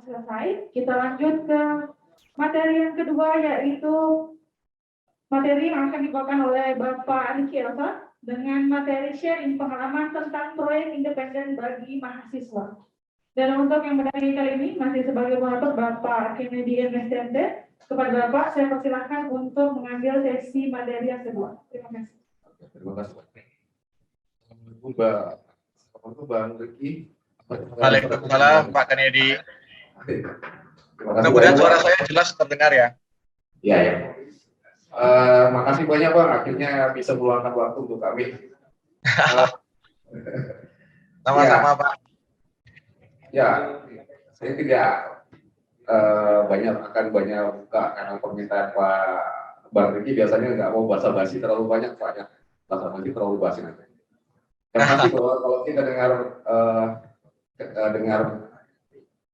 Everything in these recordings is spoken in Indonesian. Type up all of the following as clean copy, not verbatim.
selesai, kita lanjut ke materi yang kedua, yaitu materi yang akan dibawakan oleh Bapak Riki Elsa dengan materi sharing pengalaman tentang proyek independen bagi mahasiswa. Dan untuk yang materi kali ini masih sebagai moderator Bapak Kennedy MSTMT. Kepada Bapak, saya persilahkan untuk mengambil sesi materi yang kedua. Terima kasih. Terima kasih. Assalamualaikum Bang Riki. Waalaikumsalam Pak Kennedy. Mudah-mudahan suara saya jelas terdengar ya. Iya ya. Makasih banyak Bang, akhirnya bisa meluangkan waktu untuk kami. Sama-sama ya. Pak. Ya, saya tidak banyak buka karena permintaan Pak Bang Riki biasanya nggak mau basa-basi terlalu banyak basa-basi terlalu basi nanti. Yang pasti bahwa kalau kita dengar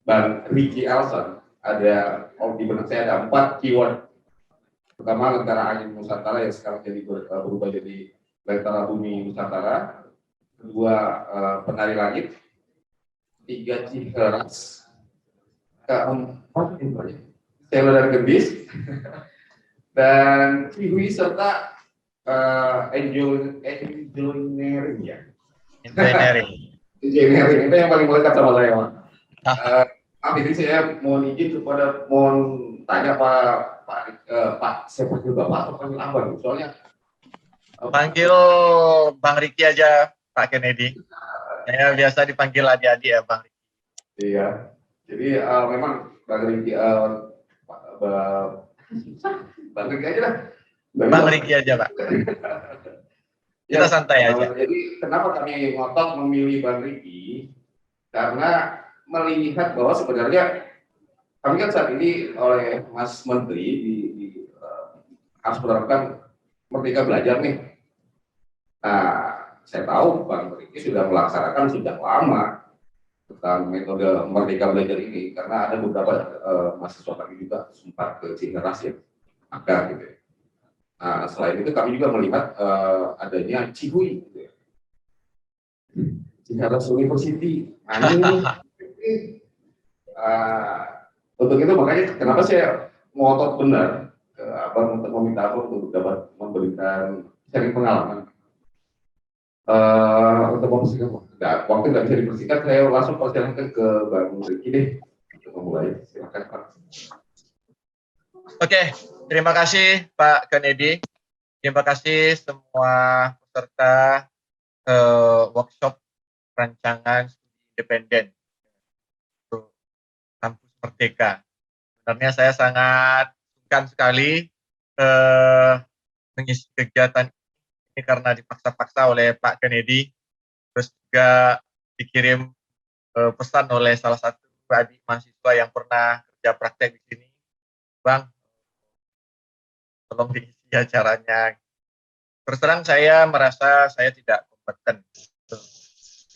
Bang Riki Elsa ada di benak saya ada 4 keyword. Pertama Lentera Angin Nusantara yang sekarang jadi berubah jadi Lentera Bumi Nusantara. Kedua Penari Langit. 3 Ciheras. Keempat Selo dan Gendis. Dan Cihui serta engineering ya. Engineering itu yang paling melekat sama saya, Pak. Ini saya mohon izin kepada tanya Pak saya panggil Bapak atau panggil Abang? Soalnya panggil Bang Riki aja Pak Kennedy. Saya biasa dipanggil adik-adik ya Bang Riki. Iya. Jadi memang Bang Riki Bang Riki aja lah. Bang Riki aja Pak. Kita santai aja. Jadi kenapa kami ngotot memilih Bang Riki? Karena melihat bahwa sebenarnya kami kan saat ini oleh Mas Menteri harus menerapkan Merdeka Belajar nih. Nah, saya tahu Bang Riki sudah melaksanakan sejak lama tentang metode Merdeka Belajar ini karena ada beberapa mahasiswa kami juga sempat ke Ciheras ya, agak gitu ya. Nah, selain itu kami juga melihat adanya Cihui, gitu ya. Ciheras University. Untuk itu makanya kenapa saya ngotot benar ke Abang untuk meminta Abang untuk dapat memberikan sharing pengalaman. Untuk mempersingkat, waktu nggak bisa dipersingkat, saya langsung persilakan ke Bang Riki deh untuk memulai. Silakan Pak. Oke, terima kasih Pak Kennedy. Terima kasih semua peserta workshop rancangan studi independen untuk Kampus Merdeka. Sebenarnya saya sangat sungkan sekali mengisi kegiatan ini karena dipaksa-paksa oleh Pak Kennedy, terus juga dikirim pesan oleh salah satu adik mahasiswa yang pernah kerja praktek di sini, Bang, tolong diisi acaranya. Terus terang saya merasa saya tidak kompeten untuk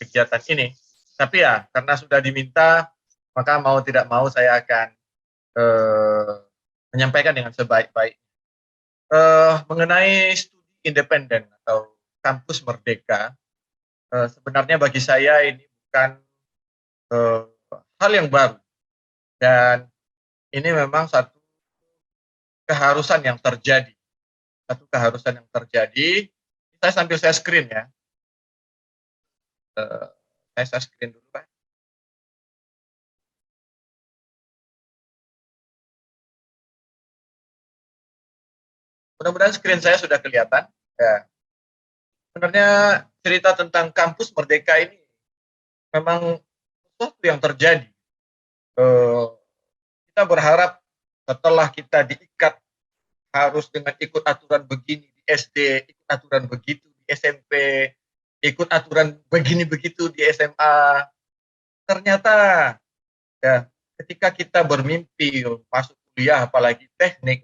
kegiatan ini, tapi ya karena sudah diminta, maka mau tidak mau saya akan menyampaikan dengan sebaik-baik. Mengenai studi independen atau kampus merdeka, sebenarnya bagi saya ini bukan hal yang baru, dan ini memang satu keharusan yang terjadi. Saya sambil saya screen ya. Saya screen dulu Pak. Mudah-mudahan screen saya sudah kelihatan. Ya. Sebenarnya cerita tentang kampus merdeka ini memang sesuatu yang terjadi. Kita berharap setelah kita diikat harus dengan ikut aturan begini di SD, ikut aturan begitu di SMP, ikut aturan begini begitu di SMA. Ternyata ya ketika kita bermimpi masuk kuliah apalagi teknik,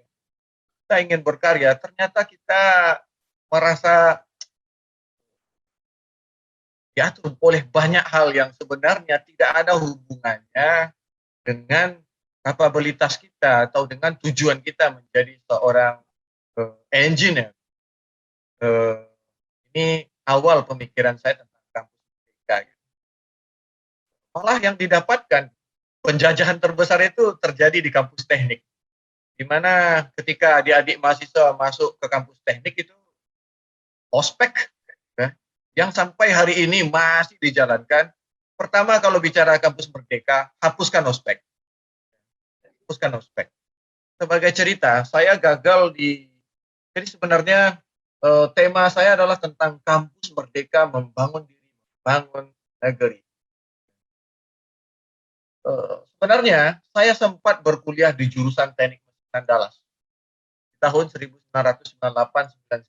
kita ingin berkarya, ternyata kita merasa diatur oleh banyak hal yang sebenarnya tidak ada hubungannya dengan kapabilitas kita atau dengan tujuan kita menjadi seorang engineer. Ini awal pemikiran saya tentang kampus merdeka. Malah yang didapatkan penjajahan terbesar itu terjadi di kampus teknik, di mana ketika adik-adik mahasiswa masuk ke kampus teknik itu ospek ya, yang sampai hari ini masih dijalankan. Pertama kalau bicara kampus Merdeka, hapuskan ospek. Hapuskan ospek. Sebagai cerita, saya gagal jadi sebenarnya tema saya adalah tentang kampus Merdeka membangun diri, membangun negeri. Sebenarnya saya sempat berkuliah di jurusan Teknik Mesin Andalas tahun 1998-99.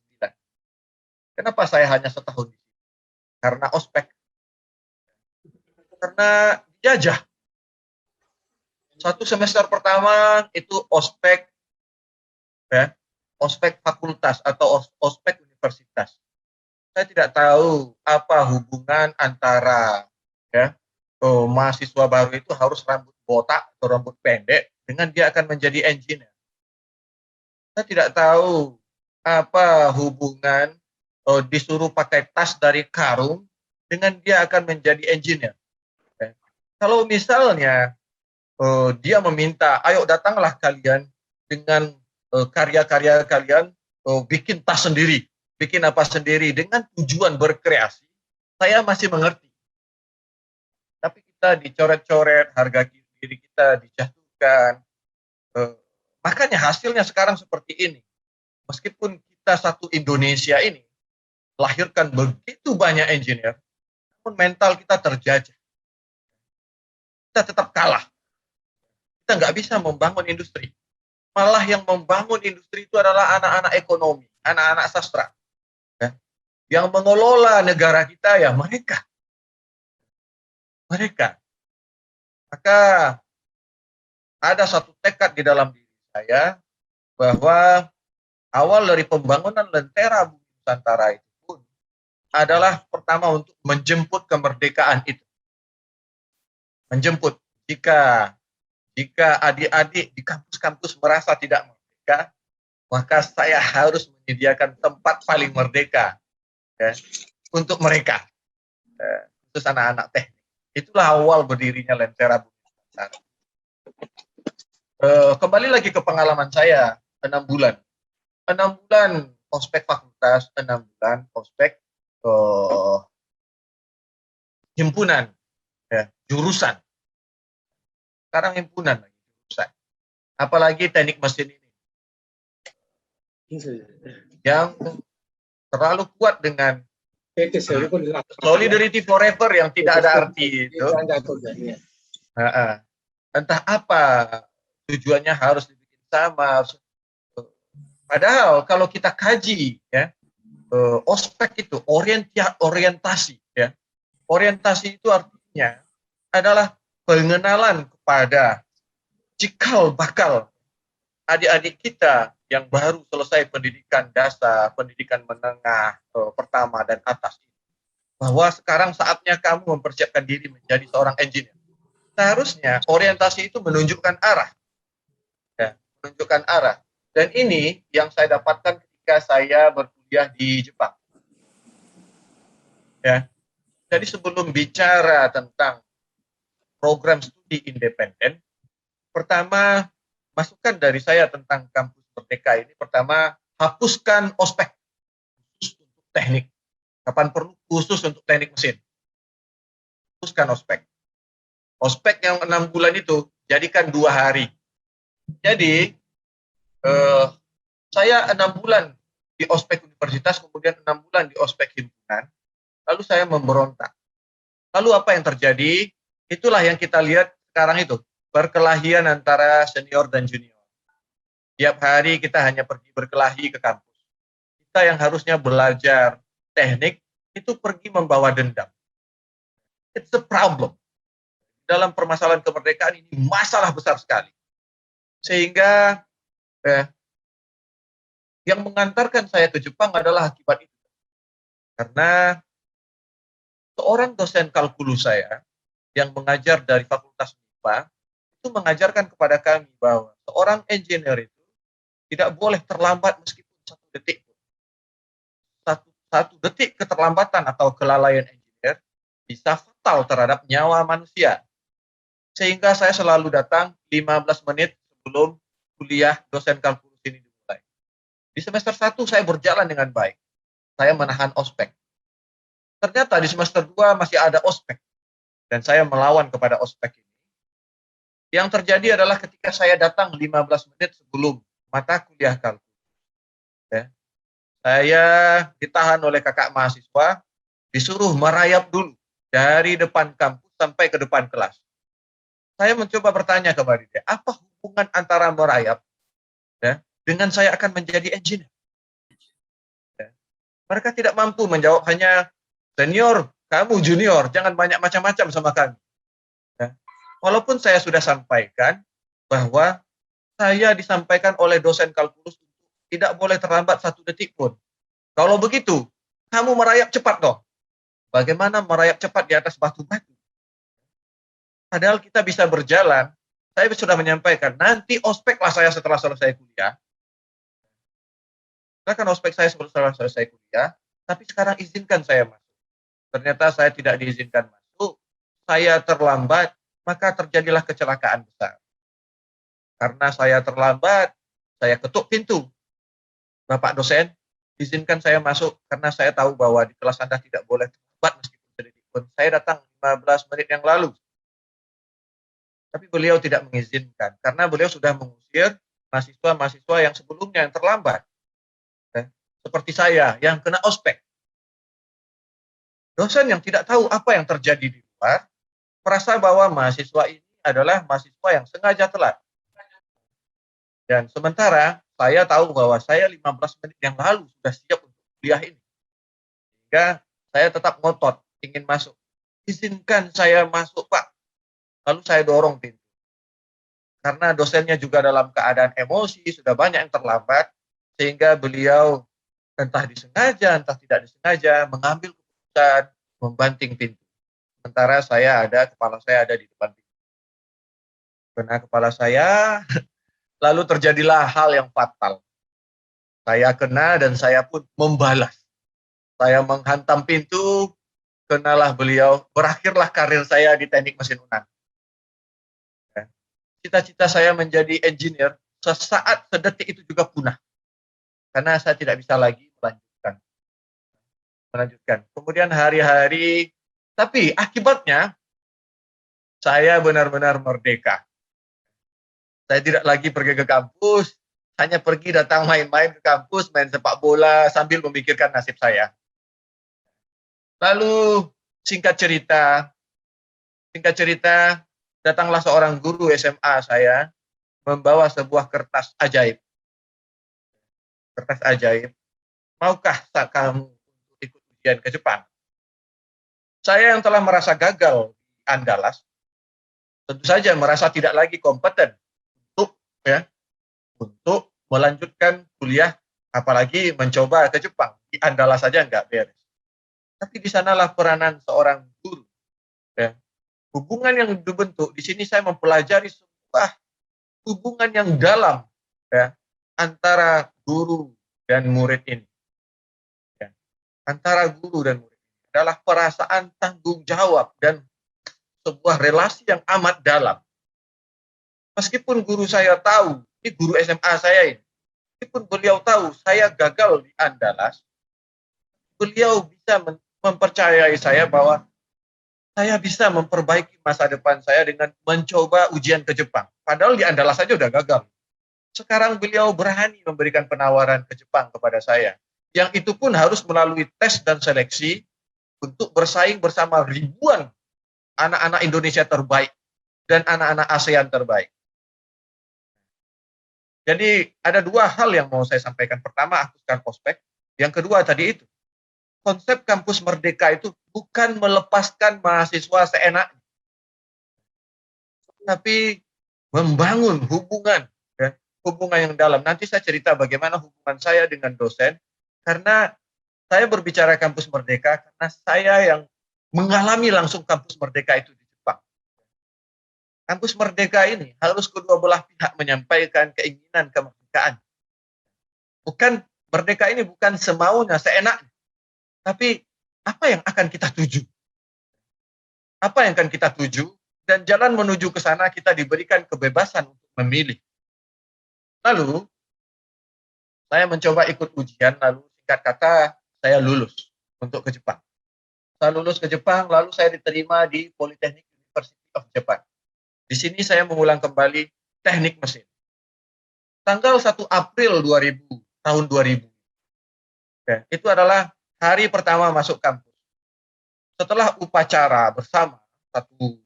Kenapa saya hanya setahun di sini? Karena ospek. Karena dijajah. Satu semester pertama itu ospek, ya, ospek fakultas atau ospek universitas. Saya tidak tahu apa hubungan antara ya mahasiswa baru itu harus rambut botak atau rambut pendek dengan dia akan menjadi engineer. Saya tidak tahu apa hubungan disuruh pakai tas dari karung dengan dia akan menjadi engineer. Ya. Kalau misalnya dia meminta, ayo datanglah kalian dengan karya-karya kalian, bikin tas sendiri, bikin apa sendiri dengan tujuan berkreasi, saya masih mengerti. Tapi kita dicoret-coret, harga diri kita dijatuhkan. Makanya hasilnya sekarang seperti ini. Meskipun kita satu Indonesia ini lahirkan begitu banyak engineer, namun mental kita terjajah. Kita tetap kalah. Kita nggak bisa membangun industri. Malah yang membangun industri itu adalah anak-anak ekonomi, anak-anak sastra. Ya. Yang mengelola negara kita ya mereka. Maka ada satu tekad di dalam diri saya bahwa awal dari pembangunan Lentera Bumi Nusantara itu pun adalah pertama untuk menjemput kemerdekaan itu. Menjemput. Jika adik-adik di kampus-kampus merasa tidak merdeka, maka saya harus menyediakan tempat paling merdeka ya, untuk mereka, khusus anak-anak teknik. Itulah awal berdirinya Lentera Bumi Nusantara. Kembali lagi ke pengalaman saya, 6 bulan. 6 bulan ospek fakultas, 6 bulan ospek himpunan, ya, jurusan. Sekarang himpunan lagi, jurusan. Apalagi teknik mesin ini. Yang terlalu kuat dengan solidarity forever yang tidak ada arti itu. Entah apa tujuannya harus dibikin sama. Padahal kalau kita kaji ya, ospek itu orientasi ya. Orientasi itu artinya adalah pengenalan kepada cikal bakal adik-adik kita yang baru selesai pendidikan dasar, pendidikan menengah, pertama dan atas. Bahwa sekarang saatnya kamu mempersiapkan diri menjadi seorang engineer. Seharusnya orientasi itu menunjukkan arah. Ya, menunjukkan arah. Dan ini yang saya dapatkan ketika saya berkuliah di Jepang. Ya. Jadi sebelum bicara tentang program studi independen, pertama masukan dari saya tentang kampus Merdeka ini, pertama hapuskan ospek khusus untuk teknik. Kapan perlu khusus untuk teknik mesin. Hapuskan ospek. Ospek yang 6 bulan itu jadikan 2 hari. Jadi saya 6 bulan di ospek universitas, kemudian 6 bulan di ospek himpunan, lalu saya memberontak. Lalu apa yang terjadi? Itulah yang kita lihat sekarang itu, perkelahian antara senior dan junior. Tiap hari kita hanya pergi berkelahi ke kampus. Kita yang harusnya belajar teknik, itu pergi membawa dendam. It's a problem. Dalam permasalahan kemerdekaan ini masalah besar sekali. Sehingga yang mengantarkan saya ke Jepang adalah akibat itu. Karena seorang dosen kalkulus saya yang mengajar dari Fakultas MIPA itu mengajarkan kepada kami bahwa seorang engineer itu tidak boleh terlambat meskipun 1 detik. Satu detik keterlambatan atau kelalaian engineer bisa fatal terhadap nyawa manusia. Sehingga saya selalu datang 15 menit sebelum kuliah dosen kalkulus ini dimulai. Di semester 1 saya berjalan dengan baik. Saya menahan ospek. Ternyata di semester 2 masih ada ospek. Dan saya melawan kepada ospek ini. Yang terjadi adalah ketika saya datang 15 menit sebelum mata kuliah kalkulus. Ya, saya ditahan oleh kakak mahasiswa, disuruh merayap dulu dari depan kampus sampai ke depan kelas. Saya mencoba bertanya kepada dia, apa hubungan antara merayap ya, dengan saya akan menjadi engineer? Ya. Mereka tidak mampu menjawab, hanya senior, kamu junior, jangan banyak macam-macam sama kami. Ya. Walaupun saya sudah sampaikan bahwa saya disampaikan oleh dosen kalkulus tidak boleh terlambat 1 detik pun. Kalau begitu, kamu merayap cepat dong. Bagaimana merayap cepat di atas batu-batu? Padahal kita bisa berjalan, saya sudah menyampaikan, nanti ospeklah saya setelah selesai kuliah. Silakan ospek saya setelah selesai kuliah, tapi sekarang izinkan saya masuk. Ternyata saya tidak diizinkan masuk, saya terlambat, maka terjadilah kecelakaan besar. Karena saya terlambat, saya ketuk pintu. Bapak dosen, izinkan saya masuk, karena saya tahu bahwa di kelas Anda tidak boleh terlambat meskipun sedikit pun. Saya datang 15 menit yang lalu. Tapi beliau tidak mengizinkan karena beliau sudah mengusir mahasiswa-mahasiswa yang sebelumnya yang terlambat. Seperti saya yang kena ospek. Dosen yang tidak tahu apa yang terjadi di luar, merasa bahwa mahasiswa ini adalah mahasiswa yang sengaja telat. Dan sementara saya tahu bahwa saya 15 menit yang lalu sudah siap untuk kuliah ini. Sehingga saya tetap ngotot ingin masuk. Izinkan saya masuk, Pak. Lalu saya dorong pintu. Karena dosennya juga dalam keadaan emosi, sudah banyak yang terlambat, sehingga beliau entah disengaja, entah tidak disengaja, mengambil keputusan, membanting pintu. Sementara kepala saya ada di depan pintu. Kena kepala saya, lalu terjadilah hal yang fatal. Saya kena dan saya pun membalas. Saya menghantam pintu, kenalah beliau, berakhirlah karir saya di teknik mesin unan. Cita-cita saya menjadi engineer sesaat sedetik itu juga punah. Karena saya tidak bisa lagi melanjutkan. Kemudian hari-hari, tapi akibatnya saya benar-benar merdeka. Saya tidak lagi pergi ke kampus, hanya pergi datang main-main ke kampus, main sepak bola sambil memikirkan nasib saya. Lalu singkat cerita, datanglah seorang guru SMA saya membawa sebuah kertas ajaib. Kertas ajaib. Maukah kamu ikut ujian ke Jepang? Saya yang telah merasa gagal di Andalas, tentu saja merasa tidak lagi kompeten untuk melanjutkan kuliah, apalagi mencoba ke Jepang. Di Andalas saja nggak beres. Tapi di sanalah peranan seorang guru. Ya. Hubungan yang dibentuk, di sini saya mempelajari sebuah hubungan yang dalam ya, antara guru dan murid ini. Ya. Antara guru dan murid ini adalah perasaan tanggung jawab dan sebuah relasi yang amat dalam. Meskipun guru saya tahu, ini guru SMA saya ini, meskipun beliau tahu saya gagal di Andalas, beliau bisa mempercayai saya bahwa saya bisa memperbaiki masa depan saya dengan mencoba ujian ke Jepang. Padahal di Andalas saja udah gagal. Sekarang beliau berani memberikan penawaran ke Jepang kepada saya. Yang itu pun harus melalui tes dan seleksi untuk bersaing bersama ribuan anak-anak Indonesia terbaik dan anak-anak ASEAN terbaik. Jadi ada 2 hal yang mau saya sampaikan. Pertama, hapuskan ospek. Yang kedua tadi itu, konsep kampus merdeka itu bukan melepaskan mahasiswa seenaknya, tapi membangun hubungan, ya, hubungan yang dalam. Nanti saya cerita bagaimana hubungan saya dengan dosen, karena saya berbicara kampus merdeka karena saya yang mengalami langsung kampus merdeka itu di Jepang. Kampus merdeka ini harus kedua belah pihak menyampaikan keinginan kemerdekaan. Merdeka ini bukan semaunya, seenaknya. Tapi apa yang akan kita tuju? Apa yang akan kita tuju? dan jalan menuju ke sana kita diberikan kebebasan untuk memilih. Lalu saya mencoba ikut ujian, lalu singkat kata saya lulus untuk ke Jepang. Saya lulus ke Jepang, lalu saya diterima di Polytechnic University of Japan. Di sini saya mengulang kembali teknik mesin. Tanggal 1 April 2000, tahun 2000. Ya, itu adalah hari pertama masuk kampus. Setelah upacara bersama satu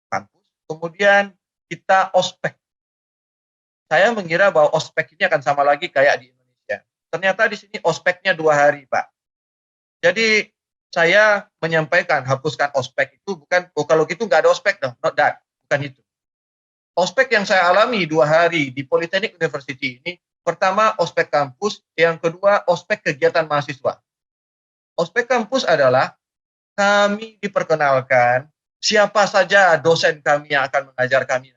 kampus, kemudian kita ospek. Saya mengira bahwa ospek ini akan sama lagi kayak di Indonesia. Ternyata di sini ospeknya 2 hari, Pak. Jadi saya menyampaikan hapuskan ospek itu bukan, oh kalau gitu nggak ada ospek dong, not that, bukan itu. Ospek yang saya alami 2 hari di Polytechnic University ini, pertama ospek kampus, yang kedua ospek kegiatan mahasiswa. Ospek kampus adalah kami diperkenalkan siapa saja dosen kami yang akan mengajar kami.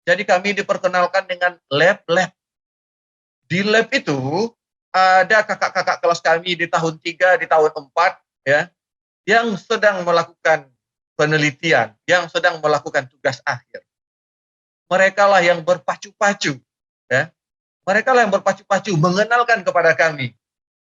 Jadi kami diperkenalkan dengan lab-lab. Di lab itu ada kakak-kakak kelas kami di tahun 3, di tahun 4, ya, yang sedang melakukan penelitian, yang sedang melakukan tugas akhir. Mereka lah yang berpacu-pacu, ya. Mereka lah yang berpacu-pacu mengenalkan kepada kami.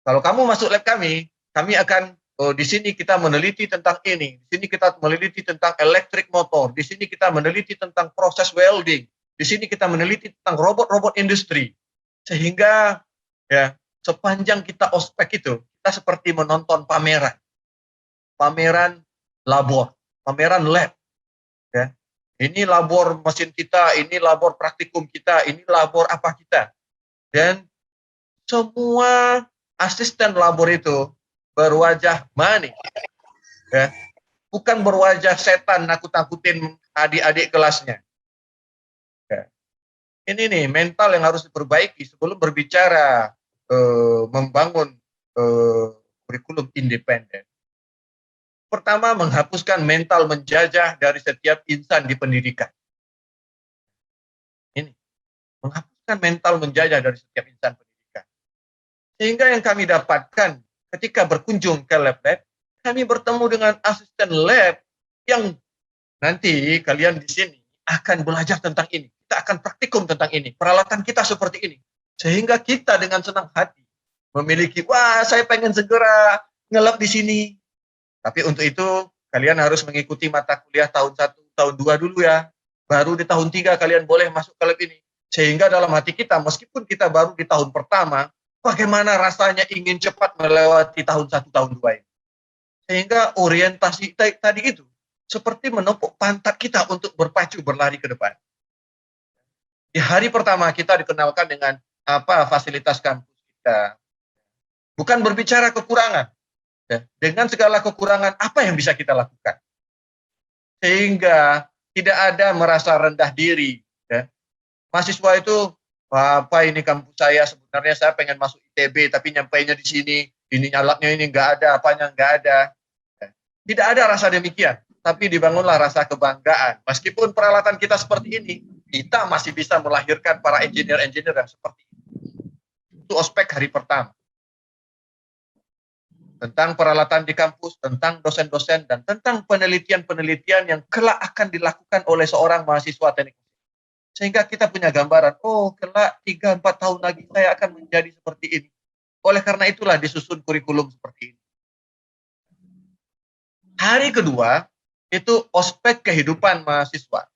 Kalau kamu masuk lab kami akan di sini kita meneliti tentang ini, di sini kita meneliti tentang elektrik motor, di sini kita meneliti tentang proses welding, di sini kita meneliti tentang robot-robot industri. Sehingga ya sepanjang kita ospek itu kita seperti menonton pameran labor, pameran lab. Ya. Ini labor mesin kita, ini labor praktikum kita, ini labor apa kita. Dan semua asisten labor itu berwajah manis. Ya. Bukan berwajah setan nakut-nakutin adik-adik kelasnya. Ya. Ini nih mental yang harus diperbaiki sebelum berbicara membangun kurikulum independen. Pertama, menghapuskan mental menjajah dari setiap insan di pendidikan. Ini, menghapuskan mental menjajah dari setiap insan pendidikan. Sehingga yang kami dapatkan ketika berkunjung ke lab-lab, kami bertemu dengan asisten lab yang nanti kalian di sini akan belajar tentang ini. Kita akan praktikum tentang ini. Peralatan kita seperti ini. Sehingga kita dengan senang hati memiliki, wah saya pengen segera ngelab di sini. Tapi untuk itu kalian harus mengikuti mata kuliah tahun 1, tahun 2 dulu ya. Baru di tahun 3 kalian boleh masuk ke lab ini. Sehingga dalam hati kita, meskipun kita baru di tahun pertama, bagaimana rasanya ingin cepat melewati tahun 1, tahun 2 ini. Sehingga orientasi tadi itu seperti menepuk pantat kita untuk berpacu berlari ke depan. Di hari pertama kita dikenalkan dengan apa fasilitas kampus kita. Bukan berbicara kekurangan. Ya, dengan segala kekurangan apa yang bisa kita lakukan. Sehingga tidak ada merasa rendah diri. Ya. Mahasiswa itu, apa ini kampus saya, sebenarnya saya pengen masuk ITB, tapi nyampainya di sini, ini alatnya ini nggak ada, apanya nggak ada. Ya. Tidak ada rasa demikian, tapi dibangunlah rasa kebanggaan. Meskipun peralatan kita seperti ini, kita masih bisa melahirkan para engineer-engineer yang seperti ini. Itu ospek hari pertama. Tentang peralatan di kampus, tentang dosen-dosen, dan tentang penelitian-penelitian yang kelak akan dilakukan oleh seorang mahasiswa teknik. Sehingga kita punya gambaran, oh kelak 3-4 tahun lagi saya akan menjadi seperti ini. Oleh karena itulah disusun kurikulum seperti ini. Hari kedua, itu ospek kehidupan mahasiswa.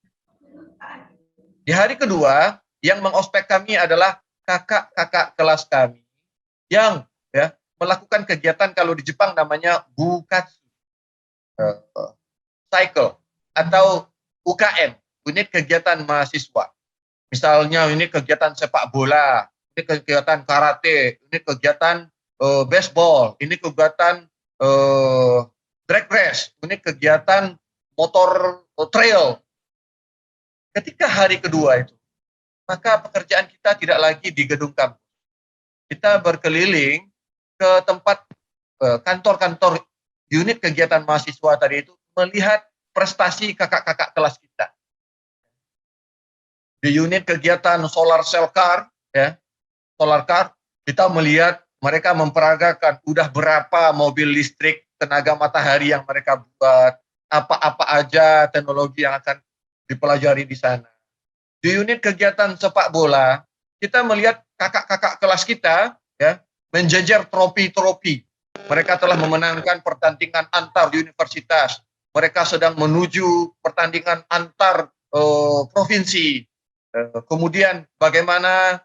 Di hari kedua, yang mengospek kami adalah kakak-kakak kelas kami yang ya melakukan kegiatan kalau di Jepang namanya bukatsu cycle atau UKM, unit kegiatan mahasiswa. Misalnya ini kegiatan sepak bola, ini kegiatan karate, ini kegiatan baseball, ini kegiatan drag race, ini kegiatan motor trail. Ketika hari kedua itu, maka pekerjaan kita tidak lagi di gedung kampus. Kita berkeliling ke tempat kantor-kantor unit kegiatan mahasiswa tadi itu melihat prestasi kakak-kakak kelas kita. Di unit kegiatan solar cell car, ya, solar car, kita melihat mereka memperagakan udah berapa mobil listrik tenaga matahari yang mereka buat, apa-apa aja teknologi yang akan dipelajari di sana. Di unit kegiatan sepak bola, kita melihat kakak-kakak kelas kita ya menjejer trofi-trofi. Mereka telah memenangkan pertandingan antar universitas. Mereka sedang menuju pertandingan antar provinsi. Kemudian bagaimana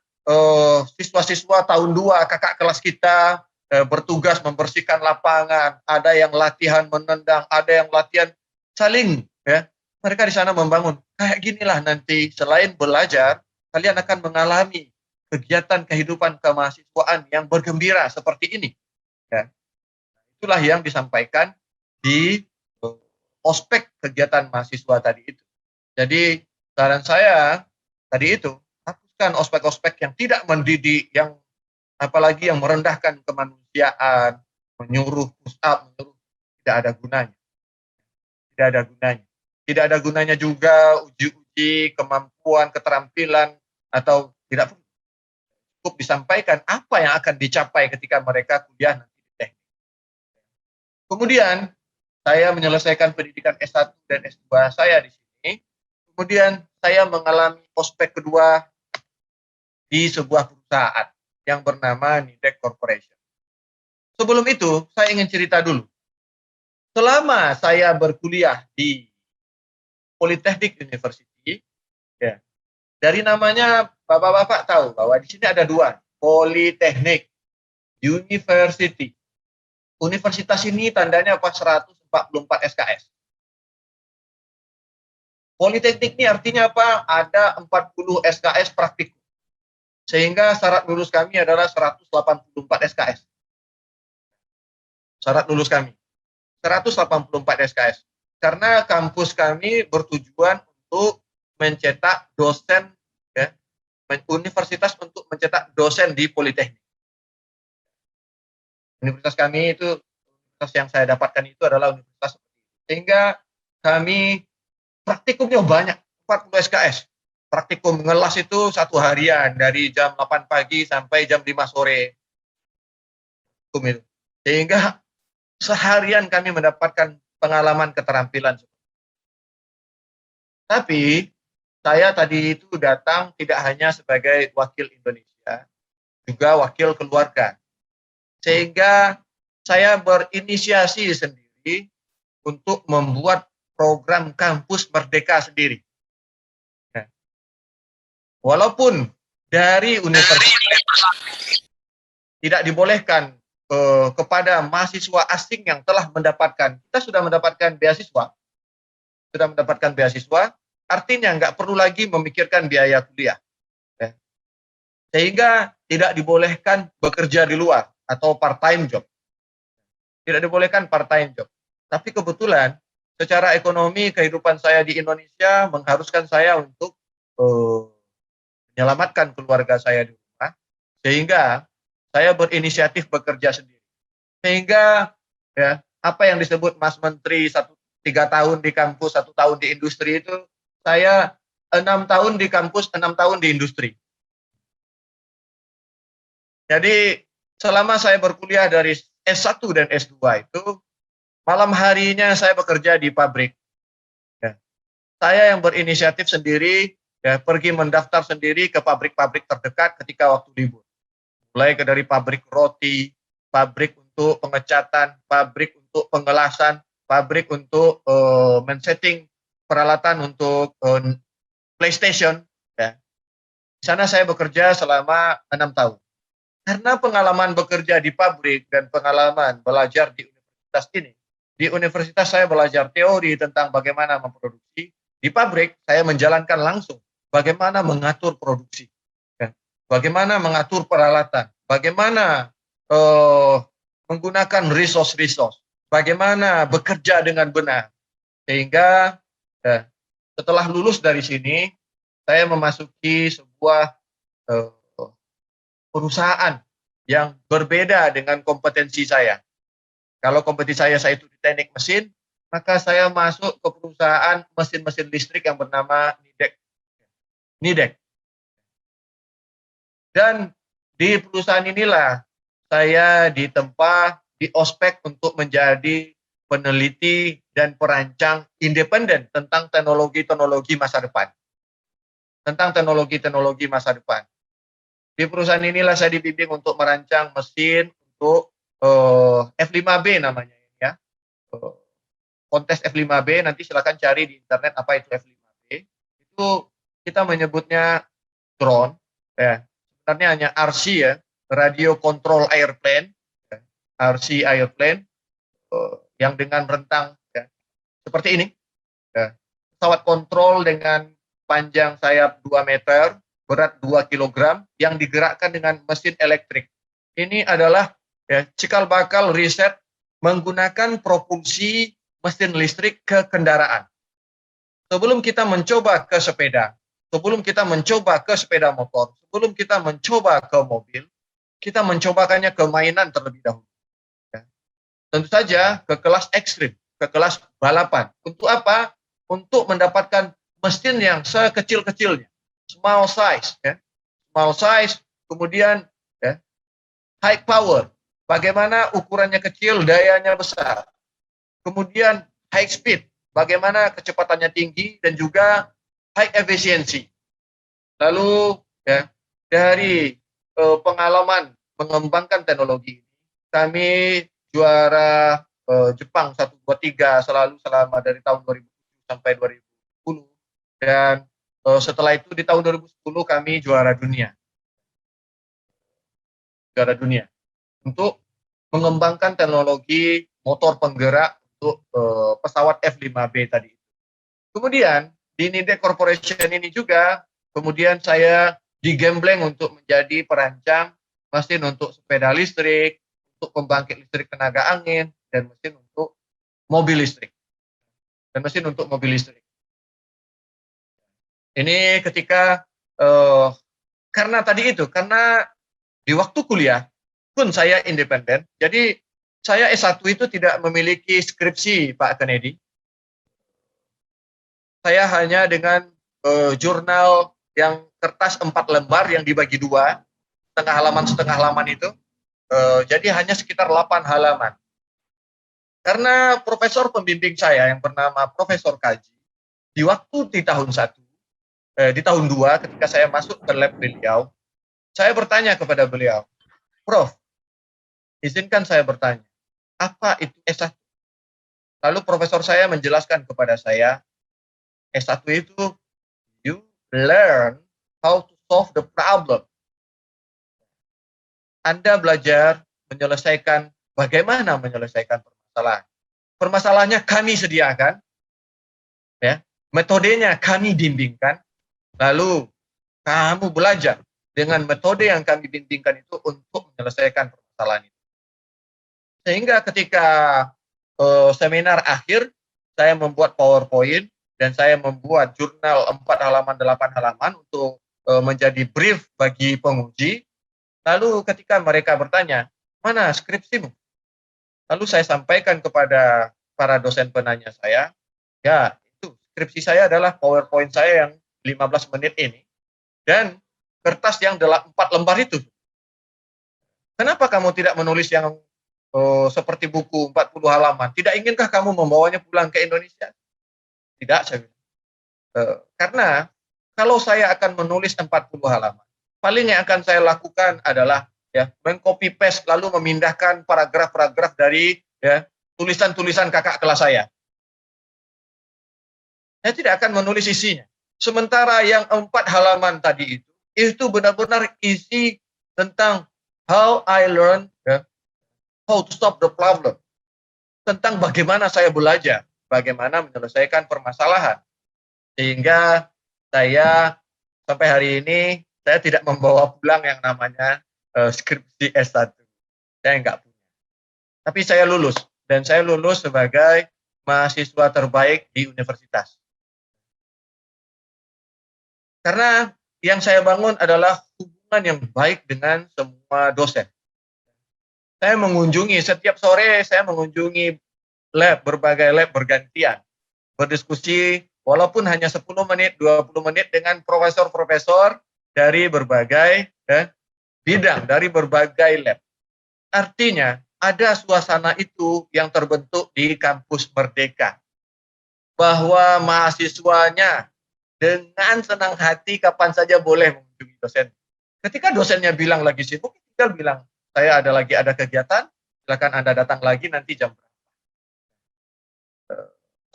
siswa-siswa tahun 2 kakak kelas kita bertugas membersihkan lapangan, ada yang latihan menendang, ada yang latihan saling ya. Mereka di sana membangun. Kayak ginilah nanti selain belajar, kalian akan mengalami kegiatan kehidupan kemahasiswaan yang bergembira seperti ini. Ya. Itulah yang disampaikan di ospek kegiatan mahasiswa tadi itu. Jadi saran saya tadi itu, hapuskan ospek-ospek yang tidak mendidik, yang apalagi yang merendahkan kemanusiaan, menyuruh push up, tidak ada gunanya. Tidak ada gunanya. Tidak ada gunanya juga uji-uji kemampuan, keterampilan, atau tidak cukup disampaikan apa yang akan dicapai ketika mereka kuliah nanti di teknik. Kemudian, saya menyelesaikan pendidikan S1 dan S2 saya di sini. Kemudian, saya mengalami ospek kedua di sebuah perusahaan yang bernama Nidec Corporation. Sebelum itu, saya ingin cerita dulu. Selama saya berkuliah di Politeknik University, ya, dari namanya bapak-bapak tahu bahwa di sini ada dua, Politeknik University. Universitas ini tandanya apa? 144 SKS. Politeknik ini artinya apa? Ada 40 SKS praktikum. Sehingga syarat lulus kami adalah 184 SKS. Syarat lulus kami 184 SKS. Karena kampus kami bertujuan untuk mencetak dosen, ya, universitas untuk mencetak dosen di Politeknik. Universitas kami itu, universitas yang saya dapatkan itu adalah universitas seperti itu. Sehingga kami praktikumnya banyak, 40 SKS. Praktikum ngelas itu 1 harian, dari jam 8 pagi sampai jam 5 sore. Sehingga seharian kami mendapatkan pengalaman keterampilan. Tapi saya tadi itu datang tidak hanya sebagai wakil Indonesia, juga wakil keluarga. Sehingga saya berinisiasi sendiri untuk membuat program kampus merdeka sendiri. Nah, walaupun dari universitas tidak dibolehkan kepada mahasiswa asing yang telah mendapatkan, kita sudah mendapatkan beasiswa, artinya nggak perlu lagi memikirkan biaya kuliah. Ya. Sehingga tidak dibolehkan bekerja di luar atau part-time job. Tidak dibolehkan part-time job. Tapi kebetulan secara ekonomi kehidupan saya di Indonesia mengharuskan saya untuk menyelamatkan keluarga saya di rumah, sehingga saya berinisiatif bekerja sendiri. Sehingga ya, apa yang disebut Mas Menteri 3 tahun di kampus, 1 tahun di industri itu, saya 6 tahun di kampus, 6 tahun di industri. Jadi selama saya berkuliah dari S1 dan S2 itu, malam harinya saya bekerja di pabrik. Ya. Saya yang berinisiatif sendiri, ya, pergi mendaftar sendiri ke pabrik-pabrik terdekat ketika waktu libur. Mulai dari pabrik roti, pabrik untuk pengecatan, pabrik untuk pengelasan, pabrik untuk men-setting peralatan untuk PlayStation. Ya. Di sana saya bekerja selama 6 tahun. Karena pengalaman bekerja di pabrik dan pengalaman belajar di universitas ini, di universitas saya belajar teori tentang bagaimana memproduksi, di pabrik saya menjalankan langsung bagaimana mengatur produksi. Bagaimana mengatur peralatan, bagaimana menggunakan resource, bagaimana bekerja dengan benar. Sehingga setelah lulus dari sini, saya memasuki sebuah perusahaan yang berbeda dengan kompetensi saya. Kalau kompetensi saya itu di teknik mesin, maka saya masuk ke perusahaan mesin-mesin listrik yang bernama Nidec. Dan di perusahaan inilah saya ditempa di ospek untuk menjadi peneliti, dan perancang independen tentang teknologi-teknologi masa depan. Tentang teknologi-teknologi masa depan. Di perusahaan inilah saya dibimbing untuk merancang mesin untuk F5B namanya ya. Kontes F5B, nanti silakan cari di internet apa itu F5B. Itu kita menyebutnya drone, ya. Sebenarnya hanya RC ya, Radio Control Airplane, ya. RC Airplane, yang dengan rentang ya, seperti ini. Ya. Pesawat kontrol dengan panjang sayap 2 meter, berat 2 kg, yang digerakkan dengan mesin elektrik. Ini adalah ya, cikal bakal riset menggunakan propulsi mesin listrik ke kendaraan. Sebelum kita mencoba ke sepeda, sebelum kita mencoba ke sepeda motor, sebelum kita mencoba ke mobil, kita mencobakannya ke mainan terlebih dahulu. Ya. Tentu saja ke kelas ekstrim, ke kelas balapan. Untuk apa? Untuk mendapatkan mesin yang sekecil-kecilnya, small size, ya. Small size, kemudian ya, high power. Bagaimana ukurannya kecil, dayanya besar. Kemudian high speed, bagaimana kecepatannya tinggi dan juga high efficiency. Lalu ya, dari pengalaman mengembangkan teknologi ini, kami juara Jepang 1, 2, 3 selalu selama dari tahun 2007 sampai 2010, dan setelah itu di tahun 2010 kami juara dunia untuk mengembangkan teknologi motor penggerak untuk pesawat F5B tadi. Kemudian di Nidec Corporation ini juga, kemudian saya digembleng untuk menjadi perancang mesin untuk sepeda listrik, untuk pembangkit listrik tenaga angin, dan mesin untuk mobil listrik. Ini ketika karena tadi itu, karena di waktu kuliah pun saya independen, jadi saya S1 itu tidak memiliki skripsi, Pak Kennedy. Saya hanya dengan jurnal yang kertas 4 lembar yang dibagi 2, setengah halaman itu, jadi hanya sekitar 8 halaman. Karena profesor pembimbing saya yang bernama Profesor Kaji, di waktu di tahun 2 ketika saya masuk ke lab beliau, saya bertanya kepada beliau, Prof, izinkan saya bertanya, apa itu S1? Lalu profesor saya menjelaskan kepada saya, S1 itu you learn how to solve the problem. Anda belajar bagaimana menyelesaikan permasalahan. Permasalahannya kami sediakan, ya, metodenya kami bimbingkan, lalu kamu belajar dengan metode yang kami bimbingkan itu untuk menyelesaikan permasalahan itu. Sehingga ketika seminar akhir, saya membuat PowerPoint dan saya membuat jurnal 4 halaman, 8 halaman untuk menjadi brief bagi penguji. Lalu ketika mereka bertanya, mana skripsimu? Lalu saya sampaikan kepada para dosen penanya saya, ya itu skripsi saya adalah PowerPoint saya yang 15 menit ini, dan kertas yang 4 lembar itu. Kenapa kamu tidak menulis yang seperti buku 40 halaman? Tidak inginkah kamu membawanya pulang ke Indonesia? Tidak, saya bilang. Karena kalau saya akan menulis 40 halaman, paling yang akan saya lakukan adalah ya mengcopy paste lalu memindahkan paragraf-paragraf dari ya tulisan-tulisan kakak kelas saya. Saya tidak akan menulis isinya. Sementara yang 4 halaman tadi itu benar-benar isi tentang how I learn, ya, how to solve the problem. Tentang bagaimana saya belajar, bagaimana menyelesaikan permasalahan. Sehingga saya sampai hari ini, saya tidak membawa pulang yang namanya skripsi S1. Saya enggak punya. Tapi saya lulus. Dan saya lulus sebagai mahasiswa terbaik di universitas. Karena yang saya bangun adalah hubungan yang baik dengan semua dosen. Saya mengunjungi, setiap sore saya mengunjungi berbagai lab bergantian. Berdiskusi, walaupun hanya 10 menit, 20 menit dengan profesor-profesor dari berbagai bidang, dari berbagai lab. Artinya, ada suasana itu yang terbentuk di kampus Merdeka, bahwa mahasiswanya dengan senang hati kapan saja boleh mengunjungi dosen. Ketika dosennya bilang lagi sibuk, tinggal bilang, saya ada kegiatan, silakan Anda datang lagi nanti jam berapa.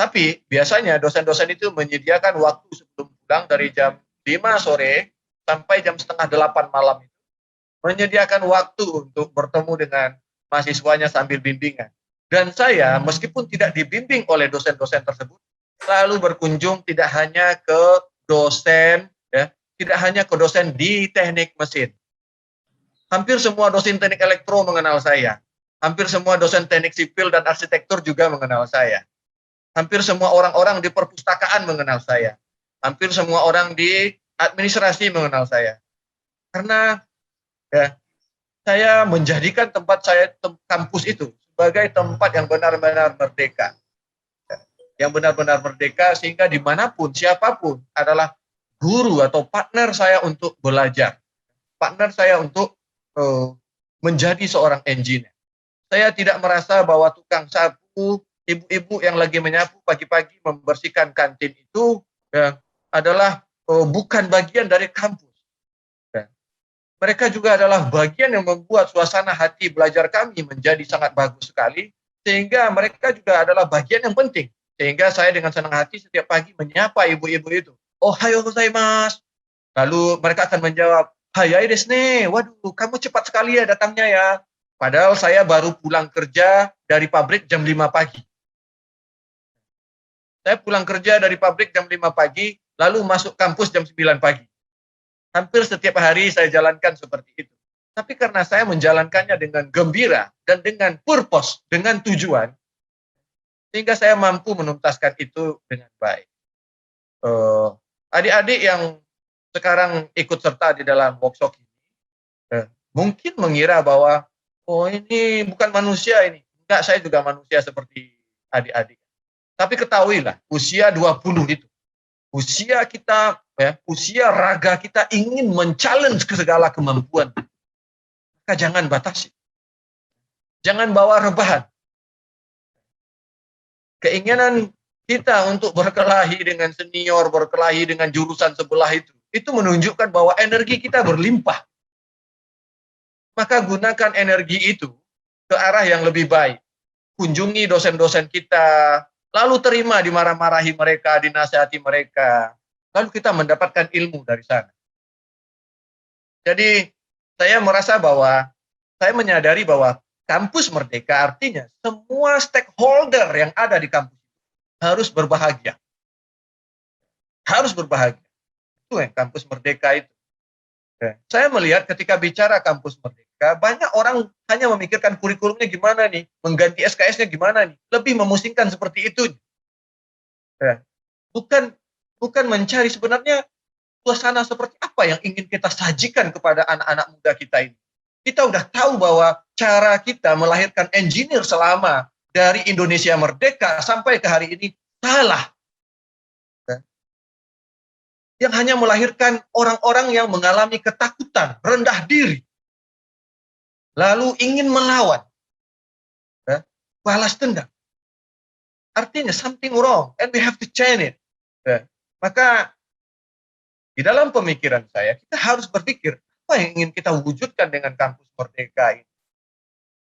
Tapi biasanya dosen-dosen itu menyediakan waktu sebelum pulang dari jam 5 sore sampai jam setengah 8 malam itu, menyediakan waktu untuk bertemu dengan mahasiswanya sambil bimbingan. Dan saya, meskipun tidak dibimbing oleh dosen-dosen tersebut, selalu berkunjung tidak hanya ke dosen, ya, tidak hanya ke dosen di teknik mesin. Hampir semua dosen teknik elektro mengenal saya. Hampir semua dosen teknik sipil dan arsitektur juga mengenal saya. Hampir semua orang-orang di perpustakaan mengenal saya. Hampir semua orang di administrasi mengenal saya. Karena ya, saya menjadikan tempat saya, kampus itu, sebagai tempat yang benar-benar merdeka. Yang benar-benar merdeka sehingga dimanapun, siapapun adalah guru atau partner saya untuk belajar. Partner saya untuk menjadi seorang engineer. Saya tidak merasa bahwa tukang sapu, ibu-ibu yang lagi menyapu pagi-pagi membersihkan kantin itu ya, adalah bukan bagian dari kampus. Ya. Mereka juga adalah bagian yang membuat suasana hati belajar kami menjadi sangat bagus sekali, sehingga mereka juga adalah bagian yang penting. Sehingga saya dengan senang hati setiap pagi menyapa ibu-ibu itu. Ohayou gozaimasu. Lalu mereka akan menjawab, hayai desu ne. Waduh, kamu cepat sekali ya datangnya ya. Padahal saya baru pulang kerja dari pabrik jam 5 pagi. Saya pulang kerja dari pabrik jam 5 pagi, lalu masuk kampus jam 9 pagi. Hampir setiap hari saya jalankan seperti itu. Tapi karena saya menjalankannya dengan gembira dan dengan purpose, dengan tujuan, sehingga saya mampu menuntaskan itu dengan baik. Adik-adik yang sekarang ikut serta di dalam workshop ini, mungkin mengira bahwa, oh ini bukan manusia ini. Enggak, saya juga manusia seperti adik-adik. Tapi ketahuilah, usia 20 itu, usia kita, ya, usia raga kita ingin men-challenge ke segala kemampuan. Maka jangan batasi. Jangan bawa rebahan. Keinginan kita untuk berkelahi dengan senior, berkelahi dengan jurusan sebelah itu menunjukkan bahwa energi kita berlimpah. Maka gunakan energi itu ke arah yang lebih baik. Kunjungi dosen-dosen kita, lalu terima dimarah-marahi mereka, dinasihati mereka. Lalu kita mendapatkan ilmu dari sana. Jadi saya merasa bahwa, saya menyadari bahwa kampus merdeka artinya semua stakeholder yang ada di kampus harus berbahagia. Harus berbahagia. Itu yang kampus merdeka itu. Saya melihat ketika bicara kampus merdeka, banyak orang hanya memikirkan kurikulumnya gimana nih, mengganti SKS-nya gimana nih, lebih memusingkan seperti itu. Bukan mencari sebenarnya suasana seperti apa yang ingin kita sajikan kepada anak-anak muda kita ini. Kita udah tahu bahwa cara kita melahirkan engineer selama dari Indonesia merdeka sampai ke hari ini salah. Yang hanya melahirkan orang-orang yang mengalami ketakutan, rendah diri, lalu ingin melawan, balas dendam. Artinya something wrong, and we have to change it. Maka di dalam pemikiran saya, kita harus berpikir apa yang ingin kita wujudkan dengan kampus merdeka ini.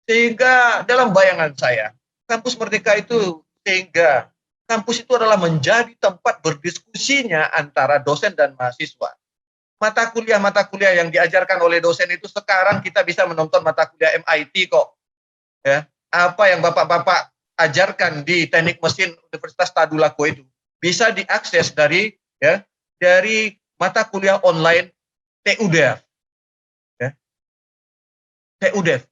Sehingga dalam bayangan saya, kampus merdeka itu sehingga kampus itu adalah menjadi tempat berdiskusinya antara dosen dan mahasiswa. Mata kuliah yang diajarkan oleh dosen itu sekarang kita bisa menonton mata kuliah MIT kok. Ya, apa yang bapak-bapak ajarkan di teknik mesin Universitas Tadulako itu bisa diakses dari mata kuliah online TUDEF. Ya. TUDEF.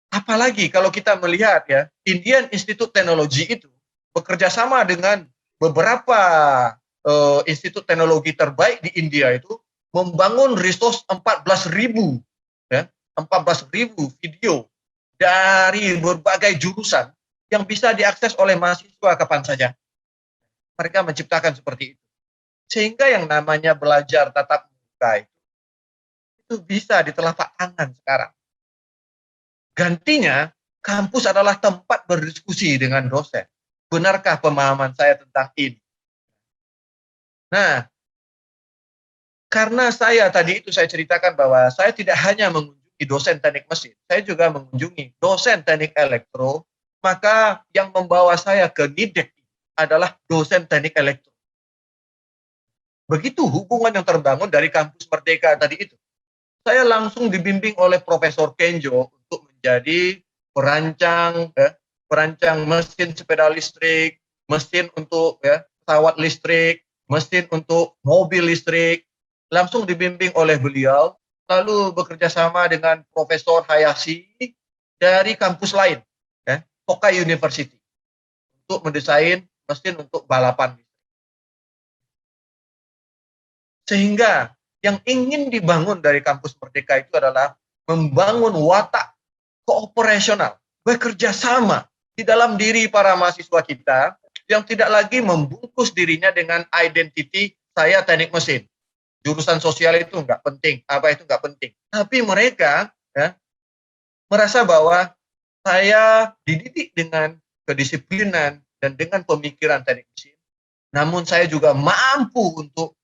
Apalagi kalau kita melihat ya, Indian Institute Technology itu bekerja sama dengan beberapa institut teknologi terbaik di India itu membangun resource 14.000 video dari berbagai jurusan yang bisa diakses oleh mahasiswa kapan saja. Mereka menciptakan seperti itu. Sehingga yang namanya belajar tatap muka itu bisa di telapak tangan sekarang. Gantinya kampus adalah tempat berdiskusi dengan dosen. Benarkah pemahaman saya tentang ini? Nah, karena saya tadi itu saya ceritakan bahwa saya tidak hanya mengunjungi dosen teknik mesin, saya juga mengunjungi dosen teknik elektro, maka yang membawa saya ke NIDEK adalah dosen teknik elektro. Begitu hubungan yang terbangun dari kampus Merdeka tadi itu. Saya langsung dibimbing oleh Profesor Kenjo untuk menjadi perancang mesin sepeda listrik, mesin untuk pesawat listrik, mesin untuk mobil listrik. Langsung dibimbing oleh beliau, lalu bekerja sama dengan Profesor Hayashi dari kampus lain, Tokai University, untuk mendesain mesin untuk balapan. Sehingga yang ingin dibangun dari kampus Merdeka itu adalah membangun watak kooperasional, bekerja sama di dalam diri para mahasiswa kita yang tidak lagi membungkus dirinya dengan identiti saya teknik mesin. Jurusan sosial itu enggak penting, apa itu enggak penting. Tapi mereka merasa bahwa saya dididik dengan kedisiplinan dan dengan pemikiran teknik mesin. Namun saya juga mampu untuk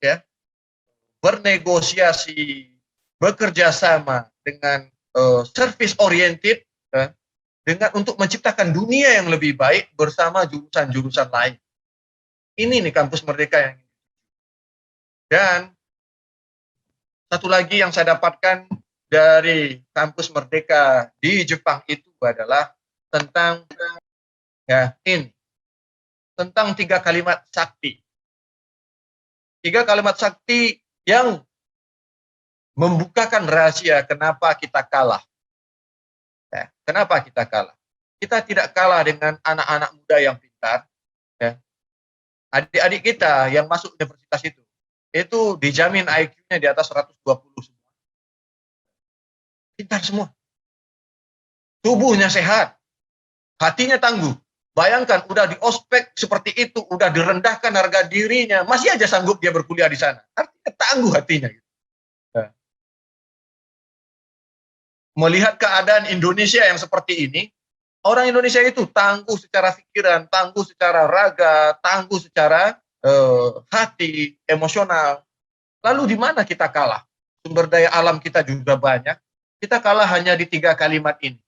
bernegosiasi, bekerja sama dengan service oriented, dengan untuk menciptakan dunia yang lebih baik bersama jurusan-jurusan lain. Ini nih kampus Merdeka yang ini. Dan satu lagi yang saya dapatkan dari kampus Merdeka di Jepang itu adalah tentang tentang 3 kalimat sakti. 3 kalimat sakti yang membukakan rahasia kenapa kita kalah. Kenapa kita kalah? Kita tidak kalah dengan anak-anak muda yang pintar. Adik-adik kita yang masuk universitas itu dijamin IQ-nya di atas 120 semua. Pintar semua. Tubuhnya sehat. Hatinya tangguh. Bayangkan udah di ospek seperti itu, udah direndahkan harga dirinya, masih aja sanggup dia berkuliah di sana. Artinya tangguh hatinya. Melihat keadaan Indonesia yang seperti ini, orang Indonesia itu tangguh secara pikiran, tangguh secara raga, tangguh secara hati, emosional. Lalu di mana kita kalah? Sumber daya alam kita juga banyak. Kita kalah hanya di 3 kalimat ini.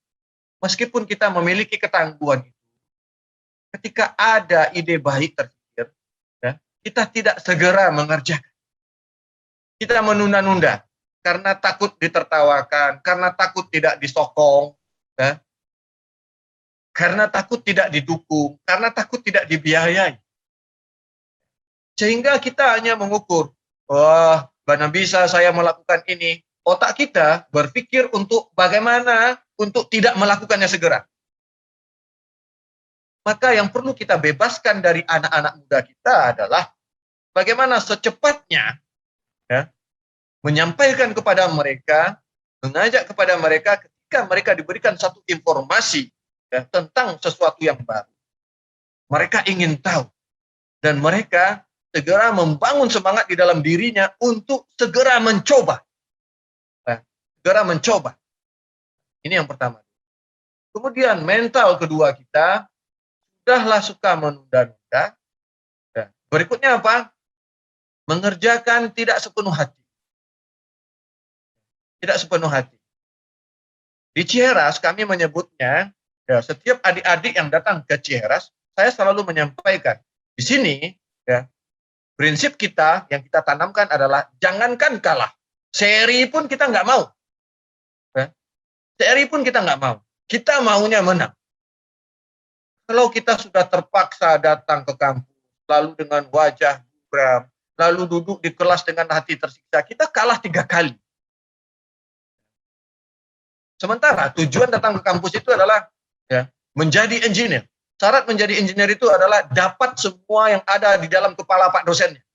Meskipun kita memiliki ketangguhan itu, ketika ada ide baik terpikir, kita tidak segera mengerjakan. Kita menunda-nunda karena takut ditertawakan, karena takut tidak disokong, karena takut tidak didukung, karena takut tidak dibiayai. Sehingga kita hanya mengukur, wah, mana bisa saya melakukan ini. Otak kita berpikir untuk bagaimana untuk tidak melakukannya segera. Maka yang perlu kita bebaskan dari anak-anak muda kita adalah bagaimana secepatnya menyampaikan kepada mereka, mengajak kepada mereka ketika mereka diberikan satu informasi tentang sesuatu yang baru. Mereka ingin tahu dan mereka segera membangun semangat di dalam dirinya untuk segera mencoba. Segera mencoba. Ini yang pertama. Kemudian mental kedua kita, sudahlah suka menunda-nunda. Berikutnya apa? Mengerjakan tidak sepenuh hati. Tidak sepenuh hati. Di Ciheras kami menyebutnya, setiap adik-adik yang datang ke Ciheras, saya selalu menyampaikan, di sini prinsip kita yang kita tanamkan adalah jangankan kalah, seri pun kita nggak mau. Seri pun kita nggak mau. Kita maunya menang. Kalau kita sudah terpaksa datang ke kampus, lalu dengan wajah buram, lalu duduk di kelas dengan hati tersiksa, kita kalah 3 kali. Sementara tujuan datang ke kampus itu adalah menjadi engineer. Syarat menjadi engineer itu adalah dapat semua yang ada di dalam kepala Pak dosennya.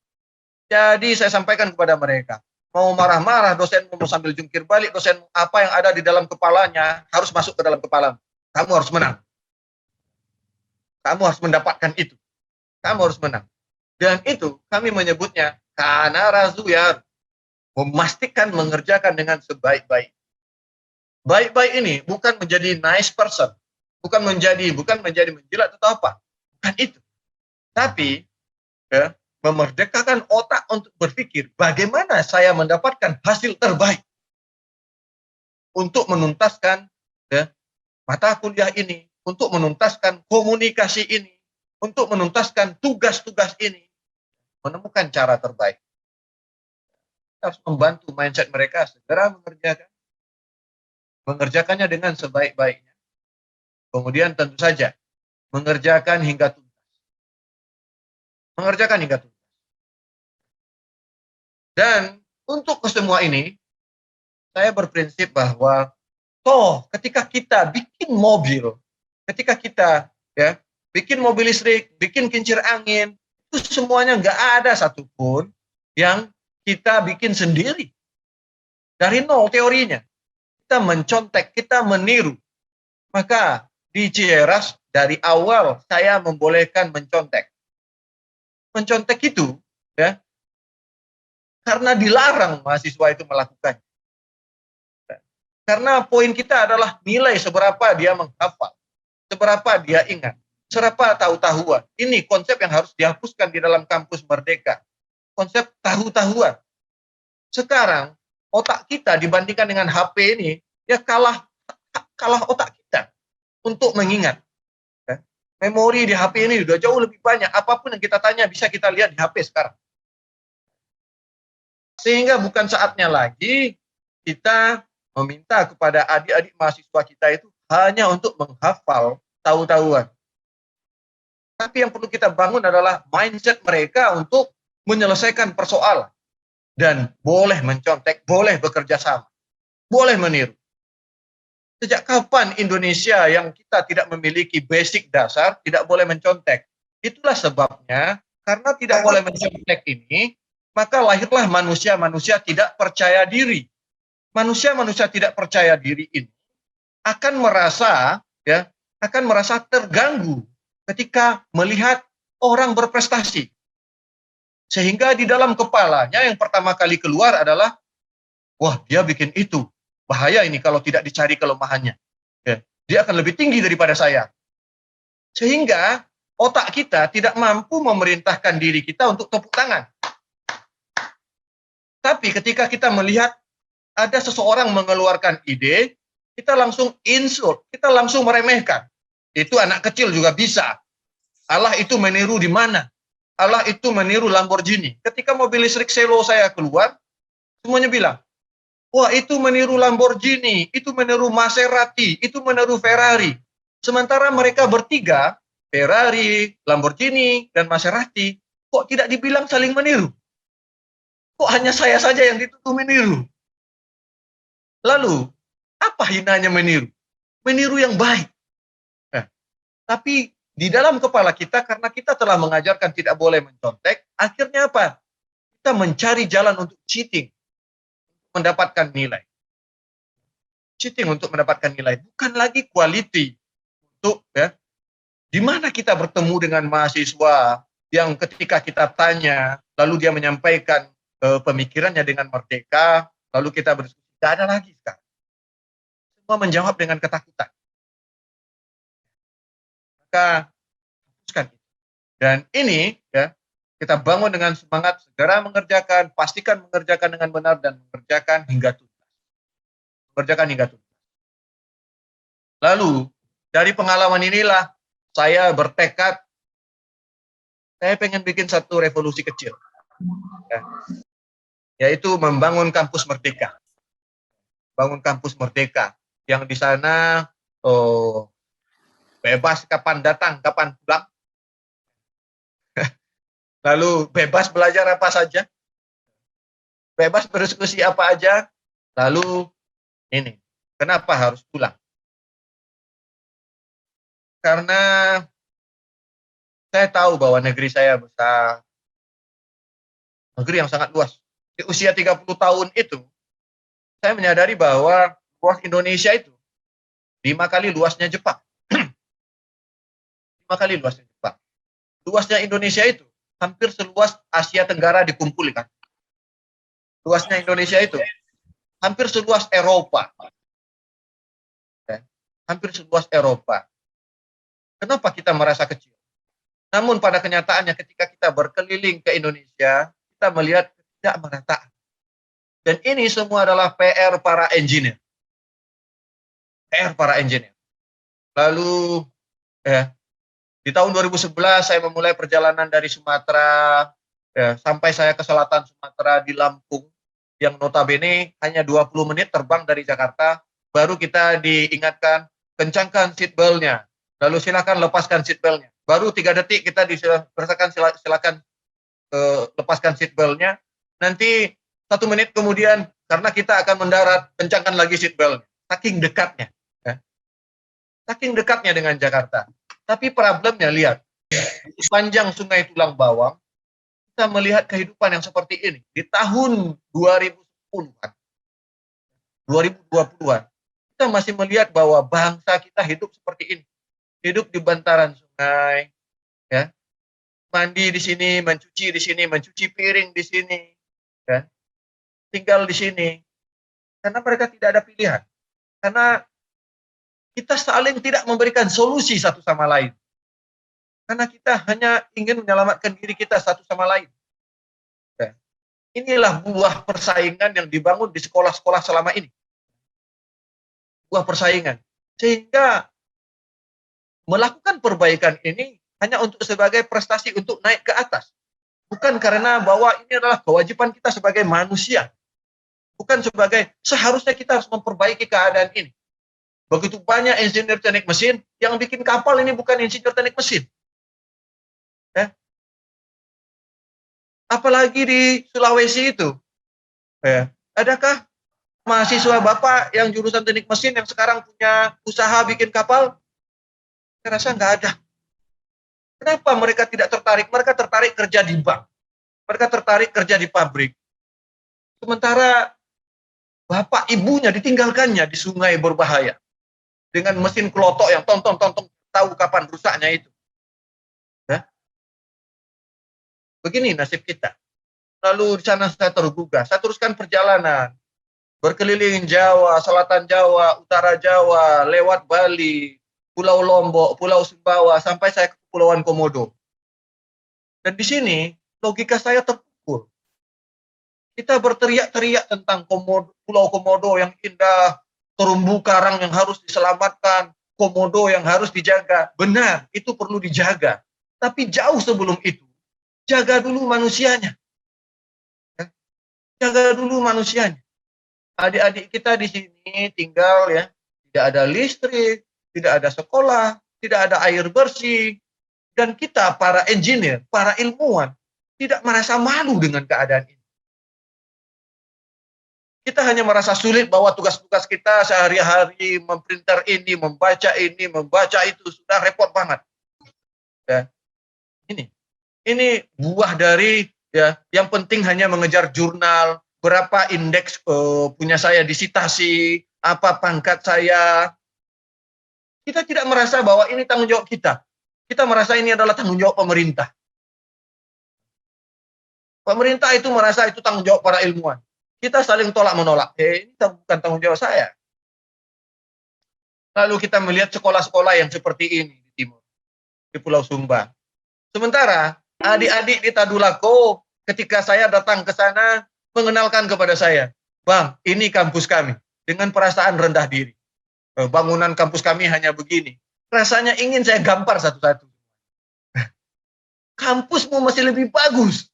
Jadi saya sampaikan kepada mereka, mau marah-marah dosen, mau sambil jungkir balik dosen, apa yang ada di dalam kepalanya harus masuk ke dalam kepala. Kamu harus menang. Kamu harus mendapatkan itu. Kamu harus menang. Dan itu kami menyebutnya kana razuyar, memastikan mengerjakan dengan sebaik-baik. Baik-baik ini bukan menjadi nice person, bukan menjadi menjilat atau apa, bukan itu. Tapi ya, memerdekakan otak untuk berpikir bagaimana saya mendapatkan hasil terbaik untuk menuntaskan ya, mata kuliah ini, untuk menuntaskan komunikasi ini, untuk menuntaskan tugas-tugas ini, menemukan cara terbaik. Kita harus membantu mindset mereka segera mengerjakannya dengan sebaik-baiknya. Kemudian tentu saja mengerjakan hingga tuntas. Mengerjakan hingga tuntas. Dan untuk semua ini, saya berprinsip bahwa ketika kita bikin mobil, ketika kita ya bikin mobil listrik, bikin kincir angin, itu semuanya nggak ada satupun yang kita bikin sendiri. Dari nol teorinya. Kita mencontek, kita meniru. Maka di Cieras dari awal saya membolehkan mencontek. Mencontek itu ya karena dilarang mahasiswa itu melakukan. Karena poin kita adalah nilai seberapa dia menghafal, seberapa dia ingat, seberapa tahu-tahuan. Ini konsep yang harus dihapuskan di dalam kampus Merdeka. Konsep tahu-tahuan. Sekarang otak kita dibandingkan dengan HP ini, ya kalah otak kita untuk mengingat. Memori di HP ini sudah jauh lebih banyak. Apapun yang kita tanya bisa kita lihat di HP sekarang. Sehingga bukan saatnya lagi kita meminta kepada adik-adik mahasiswa kita itu hanya untuk menghafal tahu-tahuan. Tapi yang perlu kita bangun adalah mindset mereka untuk menyelesaikan persoalan. Dan boleh mencontek, boleh bekerja sama, boleh meniru. Sejak kapan Indonesia yang kita tidak memiliki basic dasar tidak boleh mencontek? Itulah sebabnya, karena tidak boleh mencontek ini, maka lahirlah manusia-manusia tidak percaya diri. Manusia-manusia tidak percaya diri ini akan merasa terganggu ketika melihat orang berprestasi. Sehingga di dalam kepalanya yang pertama kali keluar adalah, wah dia bikin itu, bahaya ini kalau tidak dicari kelemahannya. Ya, dia akan lebih tinggi daripada saya. Sehingga otak kita tidak mampu memerintahkan diri kita untuk tepuk tangan. Tapi ketika kita melihat ada seseorang mengeluarkan ide, kita langsung insult, kita langsung meremehkan. Itu anak kecil juga bisa. Allah itu meniru di mana? Allah itu meniru Lamborghini. Ketika mobil listrik Selo saya keluar, semuanya bilang, wah itu meniru Lamborghini, itu meniru Maserati, itu meniru Ferrari. Sementara mereka bertiga, Ferrari, Lamborghini, dan Maserati, kok tidak dibilang saling meniru? Kok hanya saya saja yang dituduh meniru? Lalu, apa hinanya meniru? Meniru yang baik. Nah, tapi di dalam kepala kita, karena kita telah mengajarkan tidak boleh mencontek, akhirnya apa? Kita mencari jalan untuk cheating, mendapatkan nilai. Cheating untuk mendapatkan nilai, bukan lagi quality. Untuk di mana kita bertemu dengan mahasiswa yang ketika kita tanya, lalu dia menyampaikan pemikirannya dengan merdeka, lalu kita berdiskusi, tidak ada lagi sekarang. Semua menjawab dengan ketakutan. Maka hapuskan itu. Dan ini kita bangun dengan semangat segera mengerjakan, pastikan mengerjakan dengan benar dan mengerjakan hingga tuntas. Mengerjakan hingga tuntas. Lalu dari pengalaman inilah saya bertekad, saya pengen bikin satu revolusi kecil, yaitu membangun kampus Merdeka. Bangun kampus Merdeka yang di sana bebas kapan datang, kapan pulang. Lalu bebas belajar apa saja. Bebas berdiskusi apa aja. Lalu ini, kenapa harus pulang? Karena saya tahu bahwa negeri saya besar. Negeri yang sangat luas. Di usia 30 tahun itu, saya menyadari bahwa luas Indonesia itu 5 kali luasnya Jepang. 5 kali luasnya Jepang. Luasnya Indonesia itu hampir seluas Asia Tenggara dikumpulkan. Luasnya Indonesia itu hampir seluas Eropa. Hampir seluas Eropa. Kenapa kita merasa kecil? Namun pada kenyataannya ketika kita berkeliling ke Indonesia, kita melihat ketidakmerataan. Dan ini semua adalah PR para engineer. PR para engineer. Lalu di tahun 2011 saya memulai perjalanan dari Sumatera sampai saya ke selatan Sumatera di Lampung, yang notabene hanya 20 menit terbang dari Jakarta, baru kita diingatkan, kencangkan seat belt-nya, lalu silakan lepaskan seat belt-nya. Baru 3 detik kita dipersilakan silakan lepaskan seat belt-nya. Nanti 1 menit kemudian, karena kita akan mendarat, kencangkan lagi seat belt-nya. Saking dekatnya. Saking dekatnya dengan Jakarta. Tapi problemnya, lihat, di sepanjang Sungai Tulang Bawang, kita melihat kehidupan yang seperti ini. Di tahun 2010-an, 2020-an, kita masih melihat bahwa bangsa kita hidup seperti ini. Hidup di bantaran sungai, ya, mandi di sini, mencuci piring di sini, ya, tinggal di sini. Karena mereka tidak ada pilihan. Karena kita saling tidak memberikan solusi satu sama lain. Karena kita hanya ingin menyelamatkan diri kita satu sama lain. Ya. Inilah buah persaingan yang dibangun di sekolah-sekolah selama ini. Buah persaingan. Sehingga melakukan perbaikan ini hanya untuk sebagai prestasi untuk naik ke atas. Bukan karena bahwa ini adalah kewajiban kita sebagai manusia. Bukan sebagai seharusnya kita harus memperbaiki keadaan ini. Begitu banyak insinyur teknik mesin, yang bikin kapal ini bukan insinyur teknik mesin. Ya. Apalagi di Sulawesi itu. Ya. Adakah mahasiswa Bapak yang jurusan teknik mesin yang sekarang punya usaha bikin kapal? Saya rasa nggak ada. Kenapa mereka tidak tertarik? Mereka tertarik kerja di bank. Mereka tertarik kerja di pabrik. Sementara bapak ibunya ditinggalkannya di sungai berbahaya. Dengan mesin kelotok yang tong tahu kapan rusaknya itu. Ya. Begini nasib kita. Lalu di sana saya tergugah. Saya teruskan perjalanan. Berkeliling Jawa, Selatan Jawa, Utara Jawa, lewat Bali, Pulau Lombok, Pulau Sumbawa, sampai saya ke Kepulauan Komodo. Dan di sini logika saya terpukul. Kita berteriak-teriak tentang Pulau Komodo yang indah, terumbu karang yang harus diselamatkan, komodo yang harus dijaga. Benar, itu perlu dijaga. Tapi jauh sebelum itu, jaga dulu manusianya. Jaga dulu manusianya. Adik-adik kita di sini tinggal ya, tidak ada listrik, tidak ada sekolah, tidak ada air bersih. Dan kita para engineer, para ilmuwan, tidak merasa malu dengan keadaan ini. Kita hanya merasa sulit bahwa tugas-tugas kita sehari-hari memprinter ini, membaca itu sudah repot banget. Ya. Ini buah dari ya yang penting hanya mengejar jurnal, berapa indeks punya saya di Citasi, apa pangkat saya. Kita tidak merasa bahwa ini tanggung jawab kita. Kita merasa ini adalah tanggung jawab pemerintah. Pemerintah itu merasa itu tanggung jawab para ilmuwan. Kita saling tolak-menolak. Ini bukan tanggung jawab saya. Lalu kita melihat sekolah-sekolah yang seperti ini di timur, di Pulau Sumba. Sementara adik-adik di Tadulako, ketika saya datang ke sana, mengenalkan kepada saya, Bang, ini kampus kami, dengan perasaan rendah diri. Bangunan kampus kami hanya begini. Rasanya ingin saya gampar satu-satu. Kampusmu masih lebih bagus.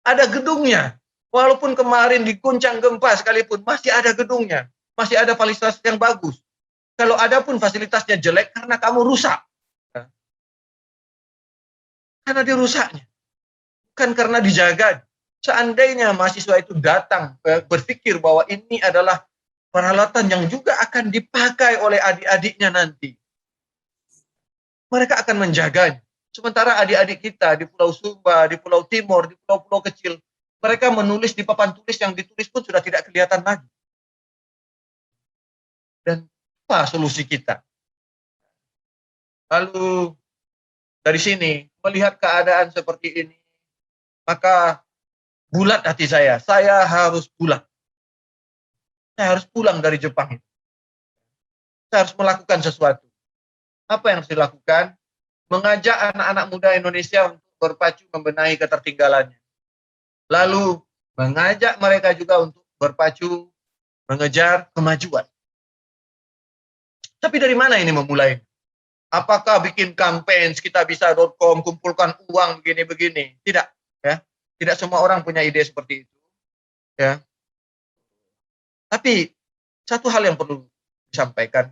Ada gedungnya. Walaupun kemarin diguncang gempa sekalipun, masih ada gedungnya. Masih ada fasilitas yang bagus. Kalau ada pun fasilitasnya jelek karena kamu rusak. Karena dirusaknya. Bukan karena dijaga. Seandainya mahasiswa itu datang berpikir bahwa ini adalah peralatan yang juga akan dipakai oleh adik-adiknya nanti. Mereka akan menjaganya. Sementara adik-adik kita di Pulau Sumba, di Pulau Timur, di pulau-pulau kecil, mereka menulis di papan tulis yang ditulis pun sudah tidak kelihatan lagi. Dan apa solusi kita? Lalu dari sini, melihat keadaan seperti ini, maka bulat hati saya harus pulang. Saya harus pulang dari Jepang itu. Saya harus melakukan sesuatu. Apa yang harus dilakukan? Mengajak anak-anak muda Indonesia untuk berpacu membenahi ketertinggalannya. Lalu mengajak mereka juga untuk berpacu mengejar kemajuan. Tapi dari mana ini memulai? Apakah bikin campaign kitabisa.com, kumpulkan uang begini-begini? Tidak, ya. Tidak semua orang punya ide seperti itu, ya. Tapi satu hal yang perlu disampaikan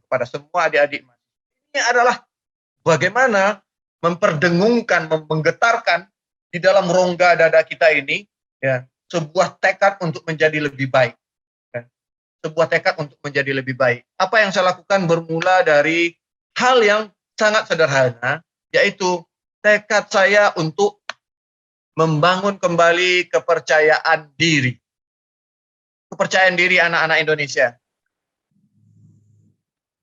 kepada semua adik-adik ini adalah bagaimana memperdengungkan, menggetarkan di dalam rongga dada kita ini, ya, sebuah tekad untuk menjadi lebih baik. Ya. Sebuah tekad untuk menjadi lebih baik. Apa yang saya lakukan bermula dari hal yang sangat sederhana, yaitu tekad saya untuk membangun kembali kepercayaan diri. Kepercayaan diri anak-anak Indonesia.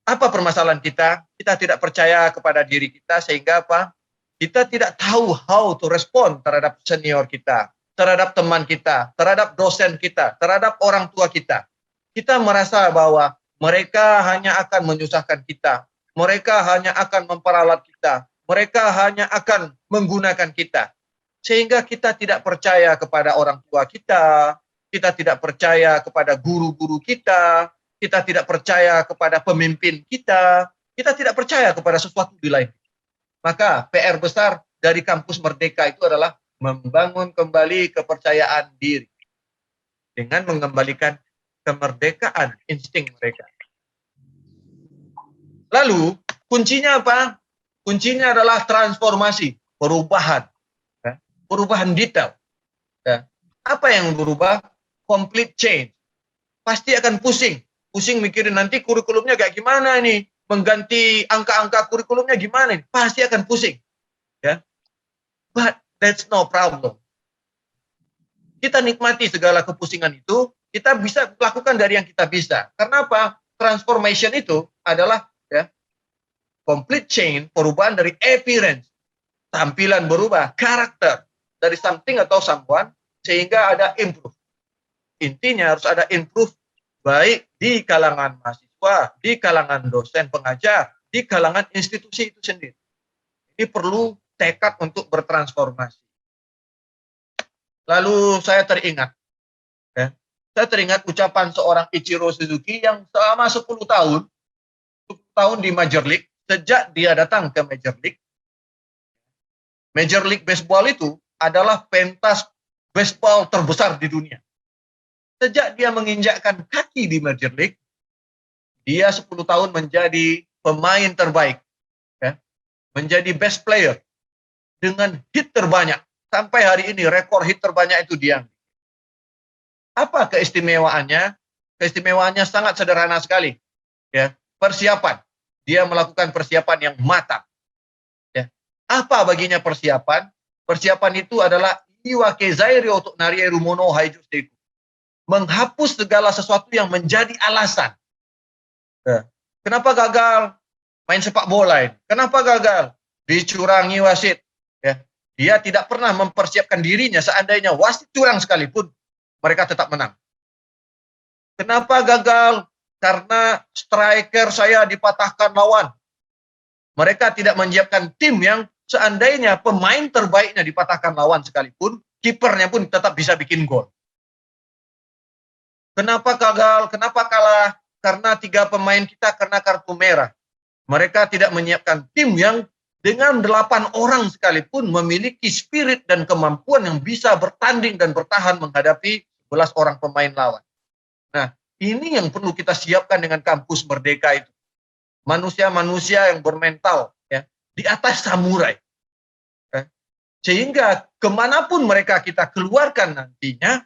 Apa permasalahan kita? Kita tidak percaya kepada diri kita sehingga apa? Kita tidak tahu how to respond terhadap senior kita, terhadap teman kita, terhadap dosen kita, terhadap orang tua kita. Kita merasa bahwa mereka hanya akan menyusahkan kita, mereka hanya akan memperalat kita, mereka hanya akan menggunakan kita. Sehingga kita tidak percaya kepada orang tua kita tidak percaya kepada guru-guru kita tidak percaya kepada pemimpin kita tidak percaya kepada sesuatu di lain. Maka PR besar dari Kampus Merdeka itu adalah membangun kembali kepercayaan diri dengan mengembalikan kemerdekaan insting mereka. Lalu kuncinya apa? Kuncinya adalah transformasi, perubahan, ya, perubahan detail. Ya. Apa yang berubah? Complete change. Pasti akan pusing mikirin nanti kurikulumnya kayak gimana nih, mengganti angka-angka kurikulumnya gimana nih, pasti akan pusing. Ya. But that's no problem. Kita nikmati segala kepusingan itu, kita bisa lakukan dari yang kita bisa. Karena apa? Transformation itu adalah, ya, complete change, perubahan dari appearance, tampilan berubah, karakter dari something atau someone, sehingga ada improve. Intinya harus ada improve baik di kalangan mahasiswa, di kalangan dosen pengajar, di kalangan institusi itu sendiri. Ini perlu tekad untuk bertransformasi. Lalu saya teringat, ya, ucapan seorang Ichiro Suzuki yang selama 10 tahun di Major League, sejak dia datang ke Major League Baseball itu adalah pentas baseball terbesar di dunia. Sejak dia menginjakkan kaki di Major League, dia 10 tahun menjadi pemain terbaik, ya, menjadi best player dengan hit terbanyak. Sampai hari ini rekor hit terbanyak itu dia. Apa keistimewaannya? Keistimewaannya sangat sederhana sekali. Ya, persiapan. Dia melakukan persiapan yang matang. Ya. Apa baginya persiapan? Persiapan itu adalah iwake zairyo untuk narieru mono haiju steiku. Menghapus segala sesuatu yang menjadi alasan. Ya. Kenapa gagal main sepak bola ini? Kenapa gagal? Dicurangi wasit. Ya. Dia tidak pernah mempersiapkan dirinya, seandainya wasit curang sekalipun, mereka tetap menang. Kenapa gagal? Karena striker saya dipatahkan lawan. Mereka tidak menyiapkan tim yang seandainya pemain terbaiknya dipatahkan lawan sekalipun, kipernya pun tetap bisa bikin gol. Kenapa gagal? Kenapa kalah? Karena 3 pemain kita kena kartu merah. Mereka tidak menyiapkan tim yang dengan 8 orang sekalipun memiliki spirit dan kemampuan yang bisa bertanding dan bertahan menghadapi 11 orang pemain lawan. Nah, ini yang perlu kita siapkan dengan Kampus Merdeka itu. Manusia-manusia yang bermental, ya, di atas samurai. Ya. Sehingga kemanapun mereka kita keluarkan nantinya,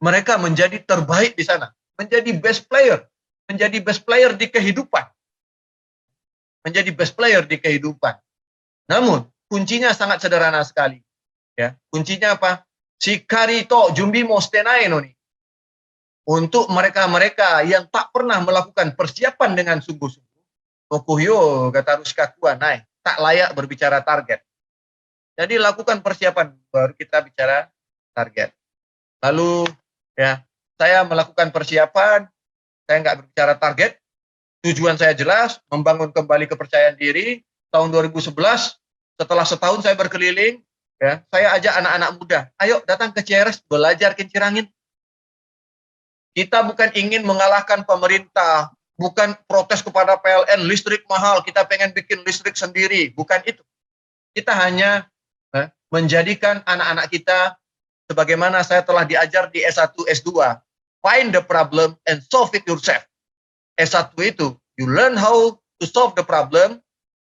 mereka menjadi terbaik di sana, menjadi best player di kehidupan, Namun kuncinya sangat sederhana sekali, ya. Kuncinya apa? Shikari to junbi mo shitenai no ni. Untuk mereka-mereka yang tak pernah melakukan persiapan dengan sungguh-sungguh, tokuhyo gataru shikaku wa nai, tak layak berbicara target. Jadi lakukan persiapan baru kita bicara target. Lalu, ya, saya melakukan persiapan, saya nggak berbicara target, Tujuan saya jelas, membangun kembali kepercayaan diri. Tahun 2011, setelah setahun saya berkeliling, ya, saya ajak anak-anak muda, ayo datang ke CRS belajar kincir angin. Kita bukan ingin mengalahkan pemerintah, bukan protes kepada PLN, listrik mahal, kita pengen bikin listrik sendiri, bukan itu. Kita hanya menjadikan anak-anak kita sebagaimana saya telah diajar di S1, S2, find the problem and solve it yourself. S1 itu, you learn how to solve the problem.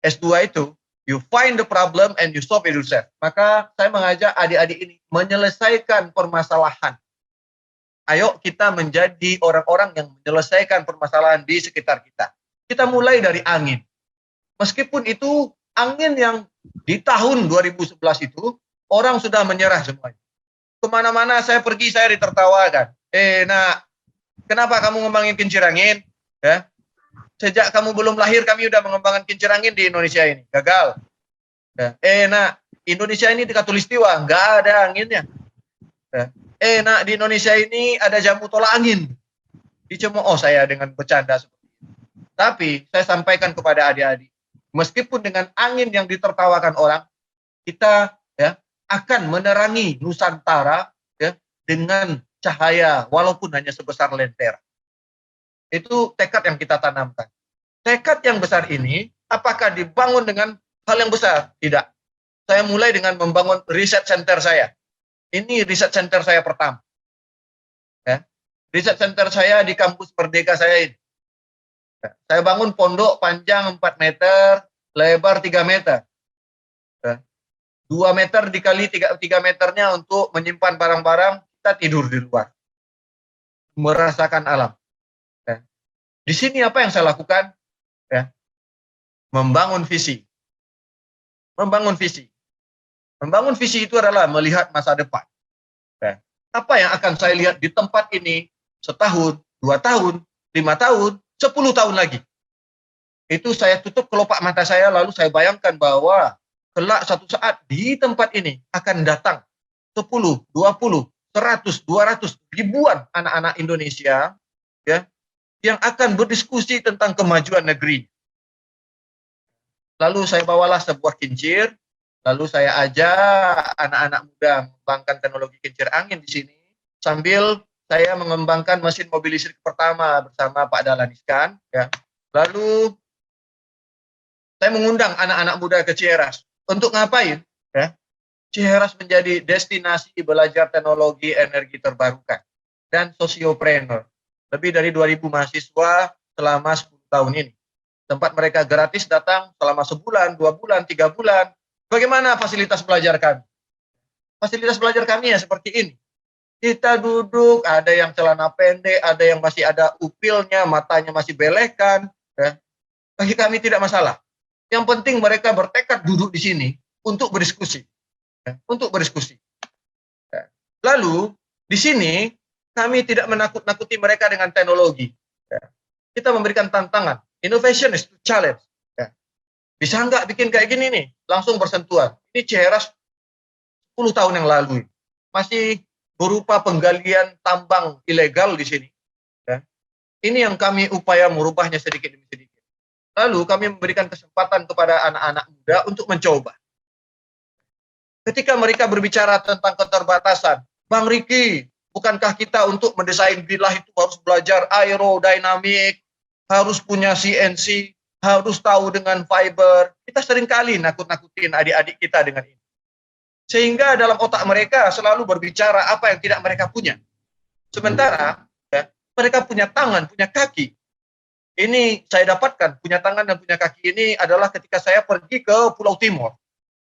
S2 itu, you find the problem and you solve it yourself. Maka saya mengajak adik-adik ini menyelesaikan permasalahan. Ayo kita menjadi orang-orang yang menyelesaikan permasalahan di sekitar kita. Kita mulai dari angin. Meskipun itu angin yang di tahun 2011 itu, orang sudah menyerah semuanya. Kemana-mana saya pergi, saya ditertawakan. Nak, kenapa kamu ngembangin kincir angin? Ya? Sejak kamu belum lahir, kami udah mengembangkan kincir angin di Indonesia ini. Gagal. Ya. Nak, Indonesia ini di Katulistiwa, nggak ada anginnya. Ya. Nak, di Indonesia ini ada jamu tolak angin. Dicemooh saya dengan bercanda seperti itu. Tapi saya sampaikan kepada adik-adik, meskipun dengan angin yang ditertawakan orang, kita ya akan menerangi Nusantara ya dengan cahaya walaupun hanya sebesar lentera. Itu tekad yang kita tanamkan. Tekad yang besar ini apakah dibangun dengan hal yang besar? Tidak. Saya mulai dengan membangun riset center saya. Ini riset center saya pertama. Ya. Riset center saya di kampus Merdeka saya ini. Ya. Saya bangun pondok panjang 4 meter, lebar 3 meter. Ya. 2 meter dikali 3 meternya untuk menyimpan barang-barang, kita tidur di luar. Merasakan alam. Ya. Di sini apa yang saya lakukan? Ya. Membangun visi. Membangun visi. Membangun visi itu adalah melihat masa depan. Ya. Apa yang akan saya lihat di tempat ini setahun, 2 tahun, 5 tahun, 10 tahun lagi. Itu saya tutup kelopak mata saya, lalu saya bayangkan bahwa kelak satu saat di tempat ini akan datang 10, 20, 100, 200 ribuan anak-anak Indonesia ya, yang akan berdiskusi tentang kemajuan negeri. Lalu saya bawalah sebuah kincir, lalu saya ajak anak-anak muda mengembangkan teknologi kincir angin di sini, sambil saya mengembangkan mesin mobil listrik pertama bersama Pak Dahlan Iskan. Ya. Lalu saya mengundang anak-anak muda ke Cieras. Untuk ngapain? Ya. Cieras menjadi destinasi belajar teknologi energi terbarukan dan sosiopreneur. Lebih dari 2.000 mahasiswa selama 10 tahun ini. Tempat mereka gratis datang selama sebulan, 2 bulan, 3 bulan. Bagaimana fasilitas belajar kami? Fasilitas belajar kami ya seperti ini. Kita duduk, ada yang celana pendek, ada yang masih ada upilnya, matanya masih belekan. Ya. Bagi kami tidak masalah. Yang penting mereka bertekad duduk di sini untuk berdiskusi. Ya. Untuk berdiskusi. Ya. Lalu, di sini kami tidak menakut-nakuti mereka dengan teknologi. Ya. Kita memberikan tantangan. Innovation is to challenge. Ya. Bisa nggak bikin kayak gini nih? Langsung bersentuhan. Ini Cieras 10 tahun yang lalu. Masih berupa penggalian tambang ilegal di sini. Ya. Ini yang kami upaya merubahnya sedikit demi sedikit. Lalu kami memberikan kesempatan kepada anak-anak muda untuk mencoba. Ketika mereka berbicara tentang keterbatasan, Bang Riki, bukankah kita untuk mendesain bilah itu harus belajar aerodinamik, harus punya CNC, harus tahu dengan fiber. Kita seringkali nakut-nakutin adik-adik kita dengan ini. Sehingga dalam otak mereka selalu berbicara apa yang tidak mereka punya. Sementara ya, mereka punya tangan, punya kaki. Ini saya dapatkan, punya tangan dan punya kaki ini adalah ketika saya pergi ke Pulau Timur.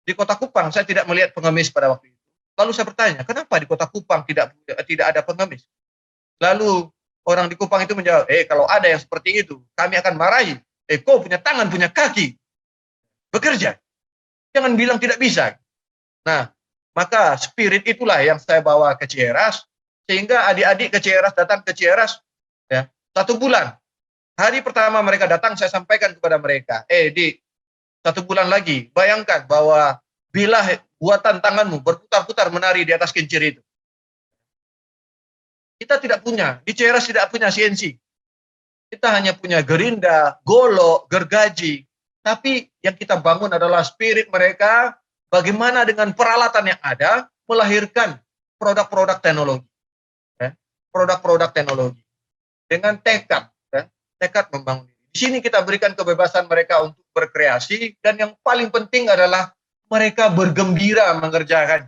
Di Kota Kupang saya tidak melihat pengemis pada waktu itu. Lalu saya bertanya, kenapa di Kota Kupang tidak ada pengemis? Lalu orang di Kupang itu menjawab, kalau ada yang seperti itu, kami akan marahi. Kau punya tangan, punya kaki. Bekerja. Jangan bilang tidak bisa. Nah, maka spirit itulah yang saya bawa ke Cieras, sehingga adik-adik ke Cieras datang ke Cieras ya, 1 bulan. Hari pertama mereka datang, saya sampaikan kepada mereka, di 1 bulan lagi, bayangkan bahwa bilah buatan tanganmu berputar-putar menari di atas kincir itu. Kita tidak punya, di Cieras tidak punya CNC. Kita hanya punya gerinda, golok, gergaji. Tapi yang kita bangun adalah spirit mereka, bagaimana dengan peralatan yang ada, melahirkan produk-produk teknologi. Ya. Produk-produk teknologi. Dengan tekad, ya, tekad membangun diri. Di sini kita berikan kebebasan mereka untuk berkreasi, dan yang paling penting adalah mereka bergembira mengerjakan.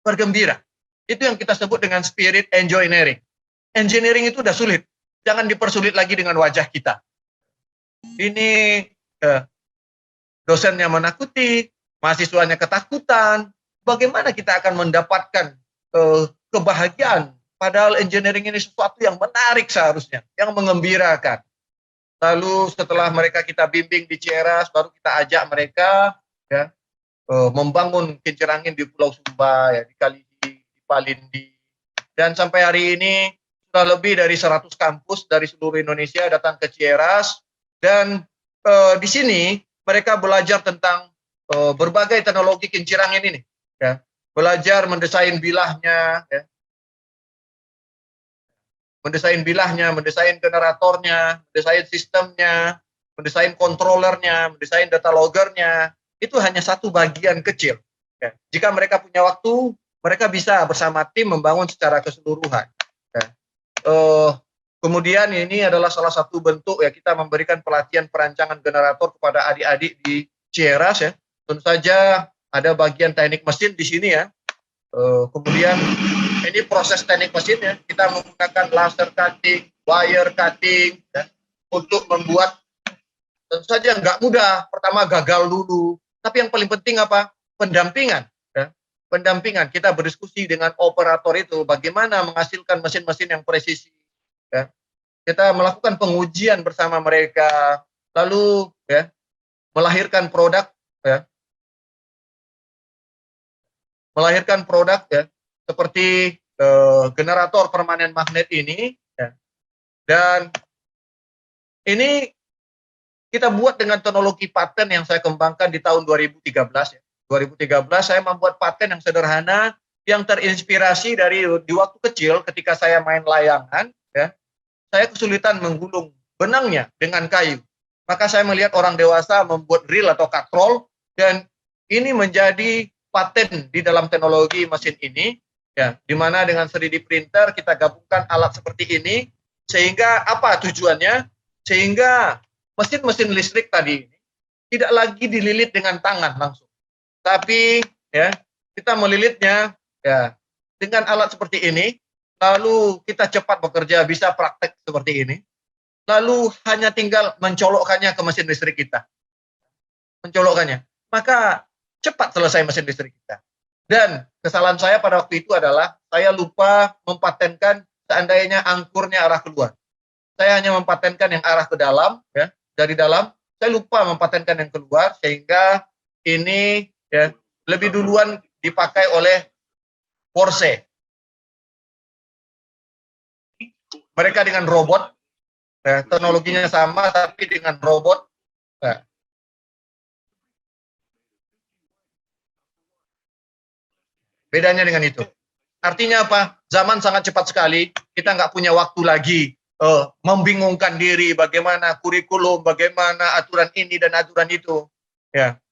Bergembira. Itu yang kita sebut dengan spirit engineering. Engineering itu udah sulit. Jangan dipersulit lagi dengan wajah kita. Ini dosennya menakuti, mahasiswanya ketakutan. Bagaimana kita akan mendapatkan kebahagiaan? Padahal engineering ini sesuatu yang menarik seharusnya, yang mengembirakan. Lalu setelah mereka kita bimbing di Cieras, baru kita ajak mereka ya membangun kincir angin di Pulau Sumba, ya, di Kalidi, di Palindi. Dan sampai hari ini sudah lebih dari 100 kampus dari seluruh Indonesia datang ke Cieras, dan di sini mereka belajar tentang berbagai teknologi kincir angin ini, ya. Belajar mendesain bilahnya, ya. Mendesain generatornya, mendesain sistemnya, mendesain controllernya, mendesain data loggernya. Itu hanya satu bagian kecil. Ya. Jika mereka punya waktu, mereka bisa bersama tim membangun secara keseluruhan. Ya. Kemudian ini adalah salah satu bentuk ya kita memberikan pelatihan perancangan generator kepada adik-adik di Cieras ya. Tentu saja ada bagian teknik mesin di sini ya. Kemudian ini proses teknik mesinnya, kita menggunakan laser cutting, wire cutting ya, untuk membuat. Tentu saja nggak mudah, pertama gagal dulu. Tapi yang paling penting apa? Pendampingan. Ya. Pendampingan, kita berdiskusi dengan operator itu, bagaimana menghasilkan mesin-mesin yang presisi. Ya. Kita melakukan pengujian bersama mereka, lalu ya melahirkan produk, ya. Melahirkan produk ya, seperti generator permanen magnet ini. Ya. Dan ini kita buat dengan teknologi paten yang saya kembangkan di tahun 2013 ya. 2013 saya membuat paten yang sederhana yang terinspirasi dari di waktu kecil ketika saya main layangan ya. Saya kesulitan menggulung benangnya dengan kayu. Maka saya melihat orang dewasa membuat drill atau katrol, dan ini menjadi paten di dalam teknologi mesin ini ya, di mana dengan 3D printer kita gabungkan alat seperti ini sehingga apa tujuannya? Sehingga mesin-mesin listrik tadi ini tidak lagi dililit dengan tangan langsung, tapi ya kita melilitnya ya dengan alat seperti ini, lalu kita cepat bekerja, bisa praktek seperti ini, lalu hanya tinggal mencolokkannya ke mesin listrik kita, mencolokkannya, maka cepat selesai mesin listrik kita. Dan kesalahan saya pada waktu itu adalah saya lupa mempatenkan seandainya angkurnya arah keluar. Saya hanya mempatenkan yang arah ke dalam ya. Dari dalam, saya lupa mempatenkan yang keluar, sehingga ini ya lebih duluan dipakai oleh Porsche. Mereka dengan robot, ya, teknologinya sama tapi dengan robot. Ya. Bedanya dengan itu. Artinya apa? Zaman sangat cepat sekali, kita nggak punya waktu lagi membingungkan diri bagaimana kurikulum, bagaimana aturan ini dan aturan itu. Ya,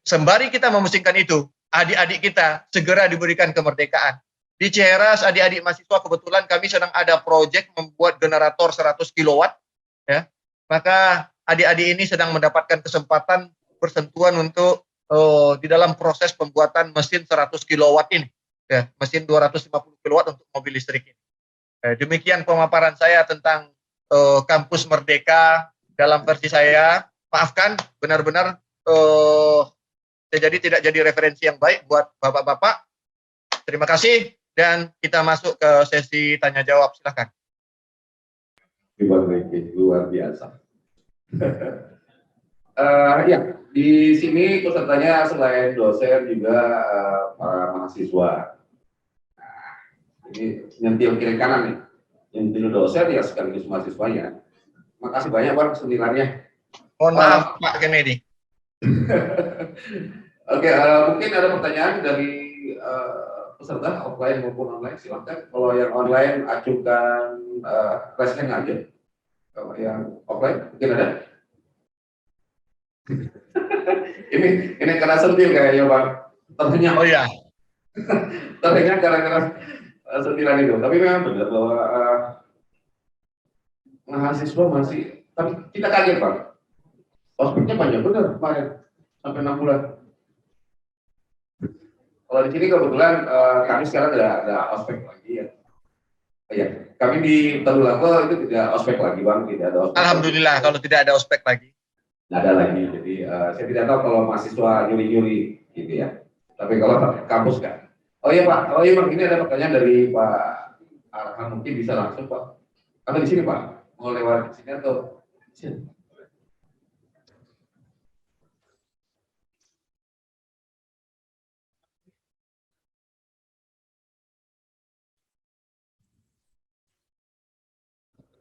sembari kita memusingkan itu, adik-adik kita segera diberikan kemerdekaan. Di Cieras, adik-adik mahasiswa kebetulan kami sedang ada proyek membuat generator 100 kilowatt. Ya, maka adik-adik ini sedang mendapatkan kesempatan bersentuhan untuk di dalam proses pembuatan mesin 100 kilowatt ini. Ya, mesin 250 kilowatt untuk mobil listrik ini. Demikian pemaparan saya tentang kampus Merdeka dalam versi saya. Maafkan, benar-benar jadi tidak jadi referensi yang baik buat bapak-bapak. Terima kasih, dan kita masuk ke sesi tanya jawab. Silakan. Luar biasa. Ya, di sini pesertanya selain dosen juga para mahasiswa. Ini nyentil kiri kanan nih, nyentil dosen ya sekaligus mahasiswanya. Makasih banyak Bang sentilannya. Mohon maaf Pak Kennedy. Oke, mungkin ada pertanyaan dari peserta offline maupun online, silakan. Kalau yang online ajukan raise hand aja. Kalau yang offline mungkin ada. ini kena sentil kayaknya Bang. Ternyata Oh ya, ternyata gara-gara sentilan itu. Tapi memang benar bahwa mahasiswa masih, tapi kita kaget Bang. Ospeknya panjang benar kemarin sampai 6 bulan. Kalau di sini kebetulan kami sekarang ada ospek lagi ya. Ya, kami di Tadulako itu tidak ospek lagi Bang, tidak ada ospek. alhamdulillah lagi. kalau tidak ada ospek lagi. Nggak ada lagi, jadi saya tidak tahu kalau mahasiswa nyuri-nyuri gitu ya. Tapi kalau kampus kan. Oh iya Pak, oh iya Bang, ini ada pertanyaan dari Pak Arham, mungkin bisa langsung Pak. Atau di sini Pak, mau lewat sini atau sini?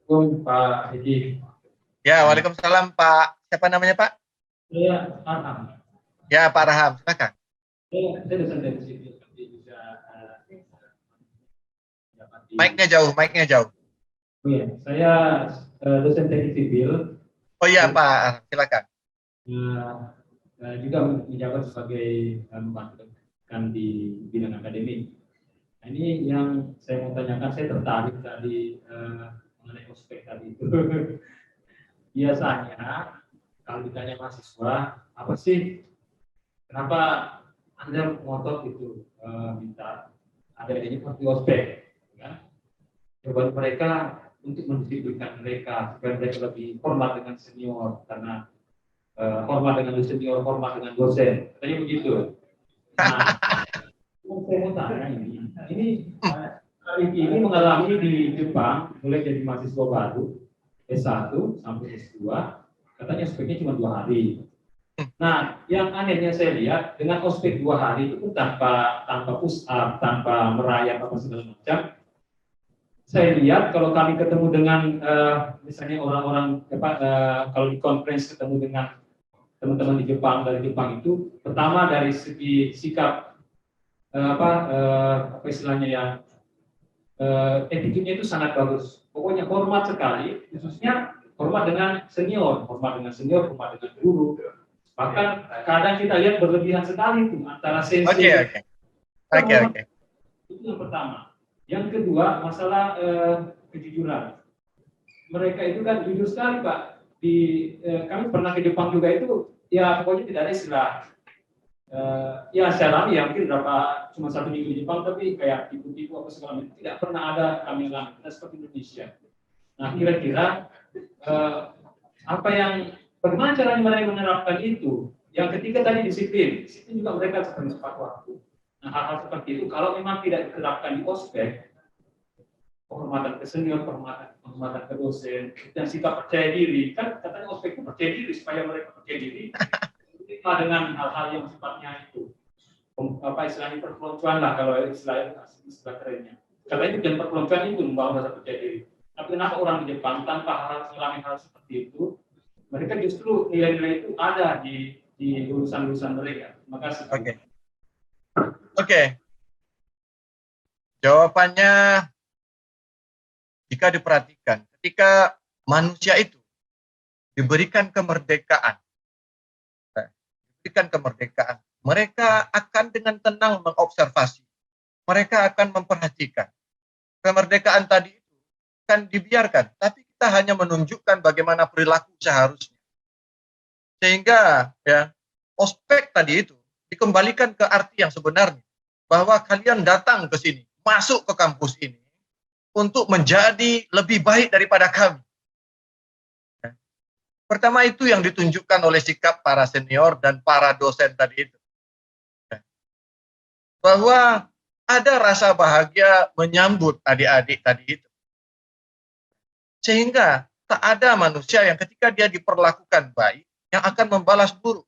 Pak Haji. Ya, waalaikumsalam Pak. Siapa namanya Pak? Saya Arham. Ya, Pak Raham, silakan. Saya dosen dari sipil, tapi juga Mic-nya jauh, mic-nya jauh. Oh iya, saya dosen teknik sipil. Oh iya Pak, silakan. Juga menjabat sebagai pembantu di bidang akademik. Nah, ini yang saya mau tanyakan, saya tertarik tadi mengenai ospek tadi itu. Biasanya kalau ditanya mahasiswa, apa sih, kenapa Anda ngotot itu minta adanya seperti ospek? Ya? Jawaban mereka untuk mendisiplinkan mereka supaya mereka lebih hormat dengan senior, karena hormat dengan senior, hormat dengan dosen, katanya begitu. Nah, saya mau tanya ini mengalami di Jepang, mulai jadi mahasiswa baru S1 sampai S2, katanya ospeknya cuma 2 hari. Nah, yang anehnya saya lihat dengan ospek 2 hari itu pun tanpa push up, tanpa merayap apa segala macam. Saya lihat kalau kami ketemu dengan misalnya orang-orang kalau di conference ketemu dengan teman-teman di Jepang, dari Jepang itu, pertama dari segi sikap apa istilahnya ya, attitude-nya itu sangat bagus. Pokoknya hormat sekali, khususnya hormat dengan senior, hormat dengan guru. Bahkan kadang kita lihat berlebihan sekali itu antara sensei. Oke. Itu yang pertama. Yang kedua, masalah kejujuran. Mereka itu kan jujur sekali Pak. Kami pernah ke Jepang juga itu, ya pokoknya tidak ada istilah. Ya saya alami ya mungkin cuma 1 minggu di Jepang, tapi kayak tipu-tipu apa segala macam tidak pernah ada kami alami. Kita seperti Indonesia. Nah kira-kira bagaimana caranya mereka menerapkan itu? Yang ketiga tadi disiplin juga mereka seperti tepat waktu. Nah hal-hal seperti itu kalau memang tidak diterapkan di ospek, penghormatan ke senior, penghormatan ke dosen, dan sikap percaya diri, kan katanya ospek itu percaya diri supaya mereka percaya diri. Dengan hal-hal yang sifatnya itu apa istilahnya perpeloncoan lah, kalau istilah kerennya. Katanya itu dan perpeloncoan itu membawa rasa percaya diri. Tapi kenapa orang di Jepang tanpa mengalami hal seperti itu, mereka justru nilai-nilai itu ada di lulusan-lulusan mereka. Terima kasih. Oke. Jawabannya, jika diperhatikan, ketika manusia itu diberikan kemerdekaan, mereka akan dengan tenang mengobservasi, mereka akan memperhatikan. Kemerdekaan tadi itu kan dibiarkan, tapi kita hanya menunjukkan bagaimana perilaku seharusnya. Sehingga ya, ospek tadi itu dikembalikan ke arti yang sebenarnya, bahwa kalian datang ke sini, masuk ke kampus ini untuk menjadi lebih baik daripada kami. Pertama itu yang ditunjukkan oleh sikap para senior dan para dosen tadi itu. Bahwa ada rasa bahagia menyambut adik-adik tadi itu. Sehingga tak ada manusia yang ketika dia diperlakukan baik, yang akan membalas buruk.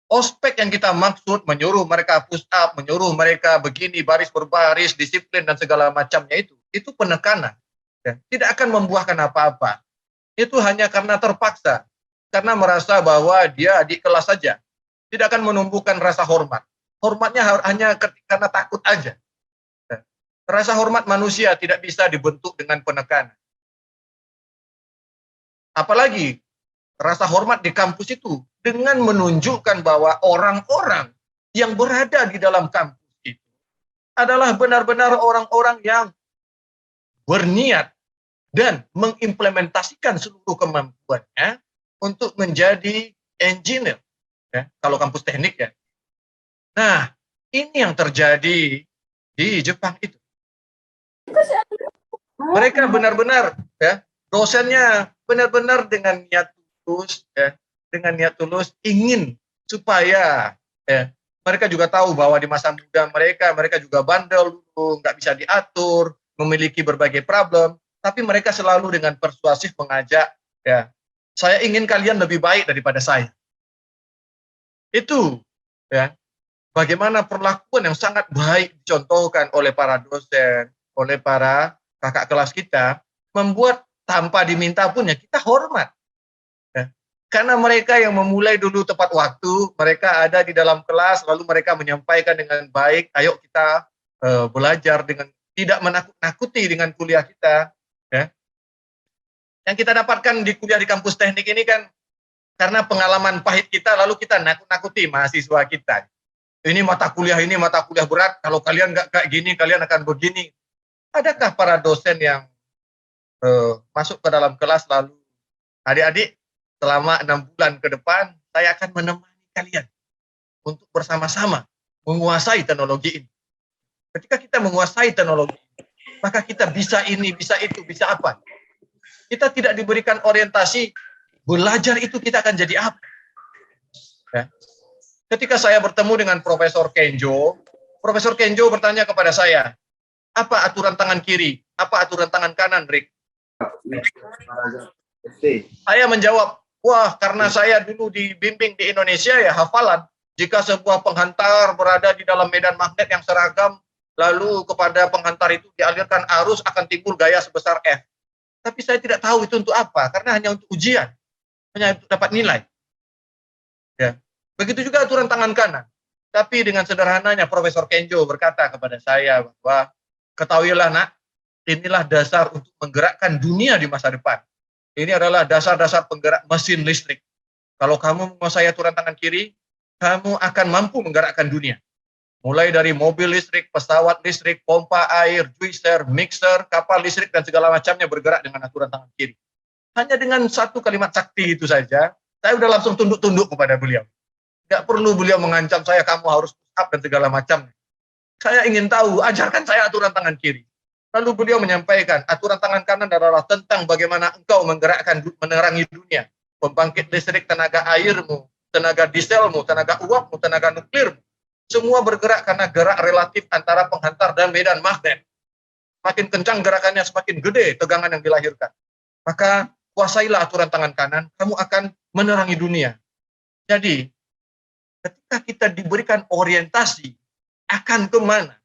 Ospek yang kita maksud menyuruh mereka push up, menyuruh mereka begini, baris berbaris, disiplin dan segala macamnya itu penekanan. Tidak akan membuahkan apa-apa. Itu hanya karena terpaksa, karena merasa bahwa dia adik kelas saja, tidak akan menumbuhkan rasa hormat. Hormatnya hanya karena takut aja. Rasa hormat manusia tidak bisa dibentuk dengan penekanan. Apalagi rasa hormat di kampus itu dengan menunjukkan bahwa orang-orang yang berada di dalam kampus itu adalah benar-benar orang-orang yang berniat dan mengimplementasikan seluruh kemampuannya untuk menjadi engineer, ya, kalau kampus teknik ya. Nah, ini yang terjadi di Jepang itu. Mereka benar-benar, ya, dosennya benar-benar dengan niat tulus, ya, dengan niat tulus ingin supaya, ya, mereka juga tahu bahwa di masa muda mereka juga bandel dulu, nggak bisa diatur, memiliki berbagai problem, tapi mereka selalu dengan persuasif mengajak, ya, saya ingin kalian lebih baik daripada saya. Itu, ya, bagaimana perlakuan yang sangat baik dicontohkan oleh para dosen, oleh para kakak kelas kita, membuat tanpa diminta pun ya kita hormat. Ya. Karena mereka yang memulai dulu tepat waktu, mereka ada di dalam kelas, lalu mereka menyampaikan dengan baik, ayo kita belajar dengan tidak menakut-nakuti dengan kuliah kita. Ya. Yang kita dapatkan di kuliah di kampus teknik ini kan, karena pengalaman pahit kita, lalu kita nakut-nakuti mahasiswa kita. Ini mata kuliah berat, kalau kalian nggak kayak gini, kalian akan begini. Adakah para dosen yang masuk ke dalam kelas lalu, adik-adik, selama 6 bulan ke depan, saya akan menemani kalian untuk bersama-sama menguasai teknologi ini. Ketika kita menguasai teknologi, maka kita bisa ini, bisa itu, bisa apa. Kita tidak diberikan orientasi, belajar itu kita akan jadi apa. Ya. Ketika saya bertemu dengan Profesor Kenjo bertanya kepada saya, apa aturan tangan kiri? Apa aturan tangan kanan, Rick? Saya menjawab, wah, karena saya dulu dibimbing di Indonesia ya hafalan. Jika sebuah penghantar berada di dalam medan magnet yang seragam, lalu kepada penghantar itu dialirkan arus, akan timbul gaya sebesar F. Tapi saya tidak tahu itu untuk apa, karena hanya untuk ujian, hanya untuk dapat nilai. Ya. Begitu juga aturan tangan kanan. Tapi dengan sederhananya Profesor Kenjo berkata kepada saya bahwa ketahuilah nak, inilah dasar untuk menggerakkan dunia di masa depan. Ini adalah dasar-dasar penggerak mesin listrik. Kalau kamu menguasai aturan tangan kiri, kamu akan mampu menggerakkan dunia. Mulai dari mobil listrik, pesawat listrik, pompa air, juicer, mixer, kapal listrik, dan segala macamnya bergerak dengan aturan tangan kiri. Hanya dengan satu kalimat sakti itu saja, saya sudah langsung tunduk-tunduk kepada beliau. Tidak perlu beliau mengancam saya, kamu harus push up dan segala macam. Saya ingin tahu, ajarkan saya aturan tangan kiri. Lalu beliau menyampaikan, aturan tangan kanan adalah tentang bagaimana engkau menggerakkan, menerangi dunia. Pembangkit listrik, tenaga airmu, tenaga dieselmu, tenaga uapmu, tenaga nuklirmu. Semua bergerak karena gerak relatif antara penghantar dan medan magnet. Semakin kencang gerakannya, semakin gede tegangan yang dilahirkan. Maka kuasailah aturan tangan kanan, kamu akan menerangi dunia. Jadi, ketika kita diberikan orientasi akan kemana,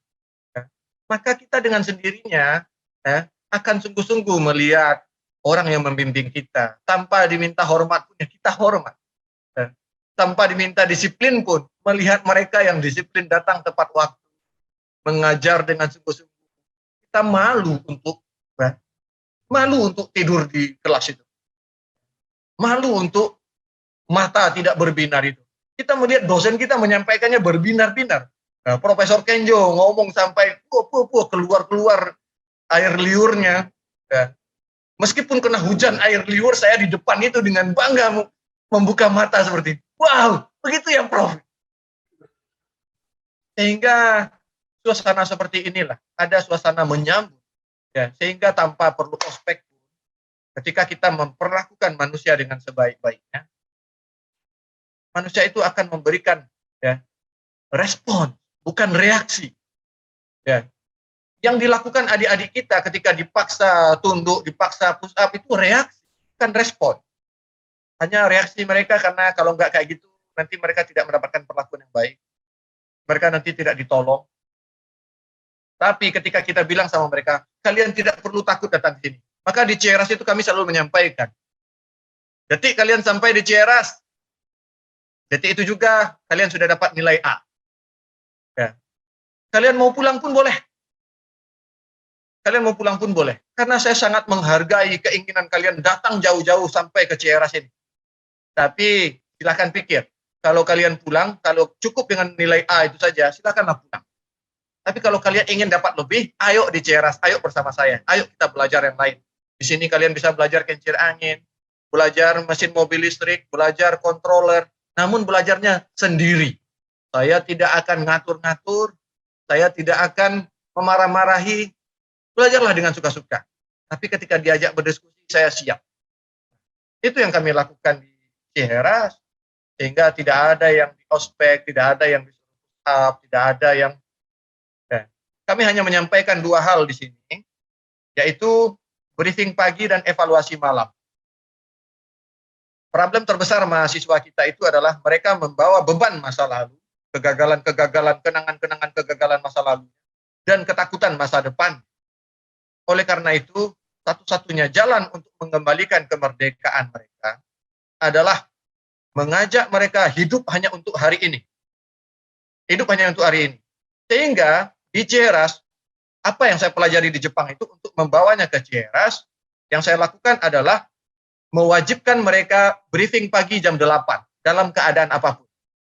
ya, maka kita dengan sendirinya ya, akan sungguh-sungguh melihat orang yang membimbing kita. Tanpa diminta hormat pun ya kita hormat. Ya. Tanpa diminta disiplin pun, melihat mereka yang disiplin datang tepat waktu, mengajar dengan sungguh-sungguh. Kita malu untuk tidur di kelas itu. Malu untuk mata tidak berbinar itu. Kita melihat dosen kita menyampaikannya berbinar-binar. Nah, Profesor Kenjo ngomong sampai keluar air liurnya. Ya. Meskipun kena hujan air liur, saya di depan itu dengan bangga membuka mata seperti, wow, begitu ya Prof. Sehingga suasana seperti inilah, ada suasana menyambut. Ya, sehingga tanpa perlu ospek, ketika kita memperlakukan manusia dengan sebaik-baiknya, manusia itu akan memberikan ya, respon, bukan reaksi. Ya. Yang dilakukan adik-adik kita ketika dipaksa tunduk, dipaksa push up itu reaksi, bukan respon. Hanya reaksi mereka karena kalau nggak kayak gitu, nanti mereka tidak mendapatkan perlakuan yang baik. Mereka nanti tidak ditolong. Tapi ketika kita bilang sama mereka, kalian tidak perlu takut datang ke sini. Maka di Cieras itu kami selalu menyampaikan, detik kalian sampai di Cieras, detik itu juga kalian sudah dapat nilai A. Ya. Kalian mau pulang pun boleh. kalian mau pulang pun boleh. Karena saya sangat menghargai keinginan kalian datang jauh-jauh sampai ke Cieras ini. Tapi silakan pikir, kalau kalian pulang, kalau cukup dengan nilai A itu saja, silakanlah pulang. Tapi kalau kalian ingin dapat lebih, ayo di Cieras, ayo bersama saya, ayo kita belajar yang lain. Di sini kalian bisa belajar kincir angin, belajar mesin mobil listrik, belajar controller, namun belajarnya sendiri. Saya tidak akan ngatur-ngatur, saya tidak akan memarah-marahi, belajarlah dengan suka-suka. Tapi ketika diajak berdiskusi, saya siap. Itu yang kami lakukan di Cieras, sehingga tidak ada yang di ospek, tidak ada yang di up, tidak ada yang... Kami hanya menyampaikan dua hal di sini, yaitu briefing pagi dan evaluasi malam. Problem terbesar mahasiswa kita itu adalah mereka membawa beban masa lalu, kegagalan-kegagalan, kenangan-kenangan kegagalan masa lalu, dan ketakutan masa depan. Oleh karena itu, satu-satunya jalan untuk mengembalikan kemerdekaan mereka adalah mengajak mereka hidup hanya untuk hari ini. Hidup hanya untuk hari ini. Sehingga di Cieras, apa yang saya pelajari di Jepang itu untuk membawanya ke Cieras, yang saya lakukan adalah mewajibkan mereka briefing pagi jam 8 dalam keadaan apapun.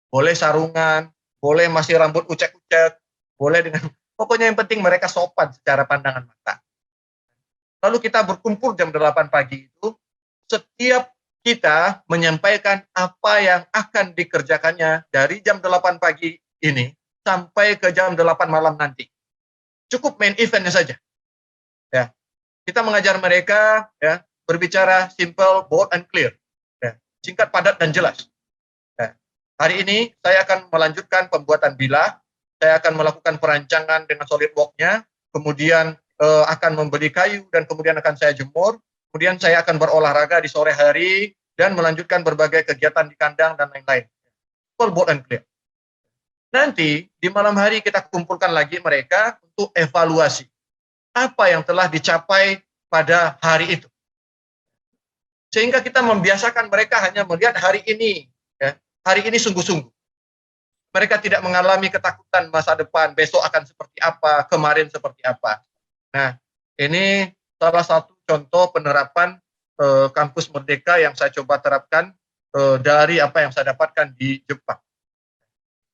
Boleh sarungan, boleh masih rambut ucek-ucek, boleh dengan... Pokoknya yang penting mereka sopan secara pandangan mata. Lalu kita berkumpul jam 8 pagi itu, setiap kita menyampaikan apa yang akan dikerjakannya dari jam 8 pagi ini sampai ke jam 8 malam nanti. Cukup main eventnya saja. Ya. Kita mengajar mereka ya, berbicara simple, bold, and clear. Ya. Singkat, padat, dan jelas. Ya. Hari ini saya akan melanjutkan pembuatan bilah, saya akan melakukan perancangan dengan SolidWorks-nya, kemudian akan membeli kayu, dan kemudian akan saya jemur, kemudian saya akan berolahraga di sore hari, dan melanjutkan berbagai kegiatan di kandang, dan lain-lain. Simple, bold, and clear. Nanti, di malam hari kita kumpulkan lagi mereka untuk evaluasi. Apa yang telah dicapai pada hari itu. Sehingga kita membiasakan mereka hanya melihat hari ini. Ya, hari ini sungguh-sungguh. Mereka tidak mengalami ketakutan masa depan, besok akan seperti apa, kemarin seperti apa. Nah, ini salah satu contoh penerapan kampus Merdeka yang saya coba terapkan dari apa yang saya dapatkan di Jepang.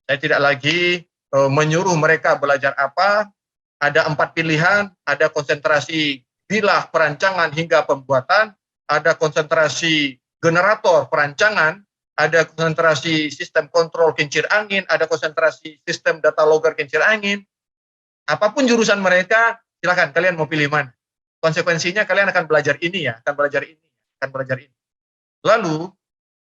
Saya tidak lagi menyuruh mereka belajar apa, ada 4 pilihan, ada konsentrasi bilah, perancangan, hingga pembuatan, ada konsentrasi generator, perancangan, ada konsentrasi sistem kontrol kincir angin, ada konsentrasi sistem data logger kincir angin. Apapun jurusan mereka, silakan kalian mau pilih mana. Konsekuensinya kalian akan belajar ini ya, akan belajar ini, akan belajar ini. Lalu,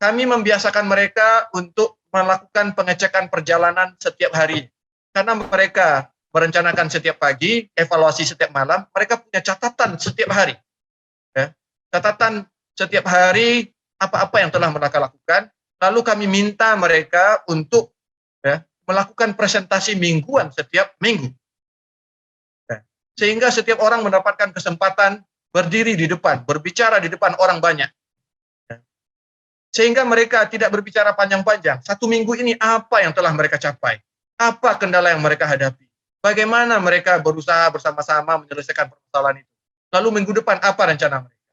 kami membiasakan mereka untuk melakukan pengecekan perjalanan setiap hari. Karena mereka merencanakan setiap pagi, evaluasi setiap malam, mereka punya catatan setiap hari. Ya. Catatan setiap hari, apa-apa yang telah mereka lakukan, lalu kami minta mereka untuk ya, melakukan presentasi mingguan setiap minggu. Ya. Sehingga setiap orang mendapatkan kesempatan berdiri di depan, berbicara di depan orang banyak. Sehingga mereka tidak berbicara panjang-panjang. 1 minggu ini apa yang telah mereka capai? Apa kendala yang mereka hadapi? Bagaimana mereka berusaha bersama-sama menyelesaikan permasalahan itu? Lalu minggu depan apa rencana mereka?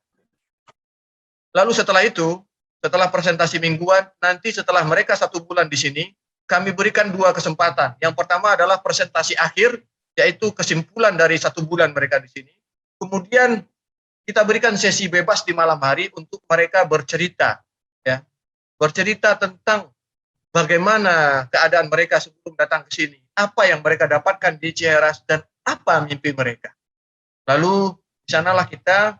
Lalu setelah itu, setelah presentasi mingguan, nanti setelah mereka 1 bulan di sini, kami berikan 2 kesempatan. Yang pertama adalah presentasi akhir, yaitu kesimpulan dari 1 bulan mereka di sini. Kemudian kita berikan sesi bebas di malam hari untuk mereka bercerita. Ya, bercerita tentang bagaimana keadaan mereka sebelum datang ke sini, apa yang mereka dapatkan di Cieras, dan apa mimpi mereka. Lalu di sanalah kita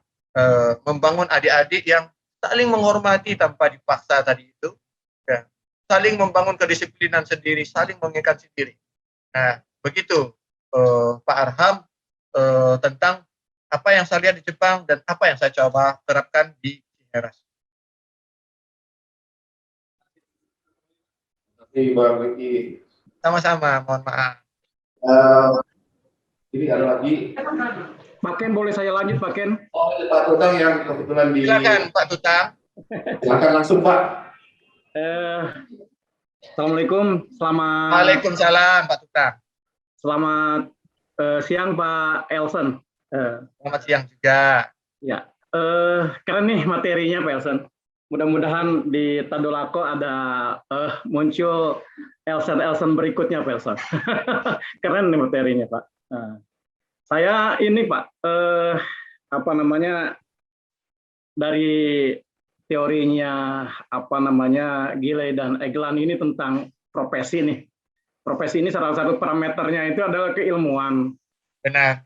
membangun adik-adik yang saling menghormati tanpa dipaksa tadi itu, ya, saling membangun kedisiplinan sendiri, saling mengingatkan sendiri. Nah, begitu Pak Arham tentang apa yang saya lihat di Jepang dan apa yang saya coba terapkan di Cieras. Bang Riki. Sama-sama, mohon maaf. Ini ada lagi. Pak Ken, boleh saya lanjut Pak Ken? Oh, Pak Tutang yang kebetulan di... Silakan Pak Tutang. Silakan langsung Pak. Assalamualaikum, Waalaikumsalam Pak Tutang. selamat siang Pak Elson. Eh, Selamat siang juga. ya, keren nih materinya, Pak Elson. Mudah-mudahan di Tadulako ada muncul Elson berikutnya, Pak Elson. Keren nih materinya, Pak. Saya ini, Pak, apa namanya, dari teorinya Giley dan Eglan ini tentang profesi nih. Profesi ini salah satu parameternya itu adalah keilmuan. Benar.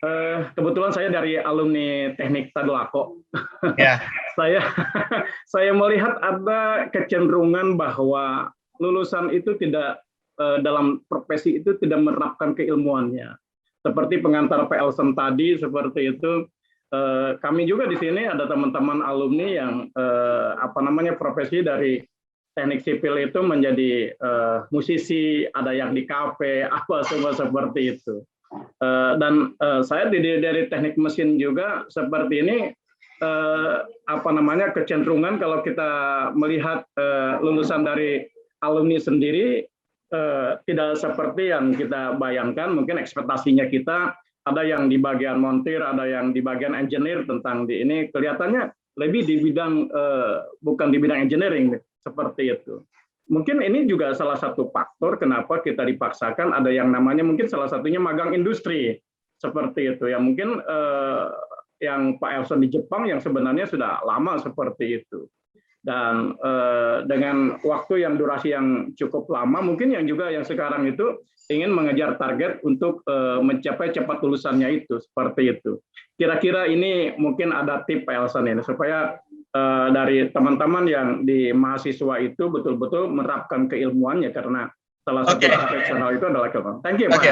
Kebetulan saya dari alumni Teknik Tadulako. Ya. saya melihat ada kecenderungan bahwa lulusan itu tidak dalam profesi itu tidak menerapkan keilmuannya. Seperti pengantar Pak Elson tadi seperti itu. Kami juga di sini ada teman-teman alumni yang profesi dari teknik sipil itu menjadi musisi, ada yang di kafe, apa semua seperti itu. Dan saya dari teknik mesin juga seperti ini, kecenderungan kalau kita melihat lulusan dari alumni sendiri tidak seperti yang kita bayangkan. Mungkin ekspektasinya kita ada yang di bagian montir, ada yang di bagian engineer tentang di ini kelihatannya lebih di bidang bukan di bidang engineering seperti itu. Mungkin ini juga salah satu faktor kenapa kita dipaksakan ada yang namanya mungkin salah satunya magang industri seperti itu. Ya mungkin yang Pak Elson di Jepang yang sebenarnya sudah lama seperti itu. Dan dengan waktu yang durasi yang cukup lama, mungkin yang juga yang sekarang itu ingin mengejar target untuk mencapai cepat lulusannya itu seperti itu. Kira-kira ini mungkin ada tips Pak Elson ini supaya dari teman-teman yang di mahasiswa itu betul-betul menerapkan keilmuannya karena salah satu profesional itu adalah keilmuan. Thank you Pak.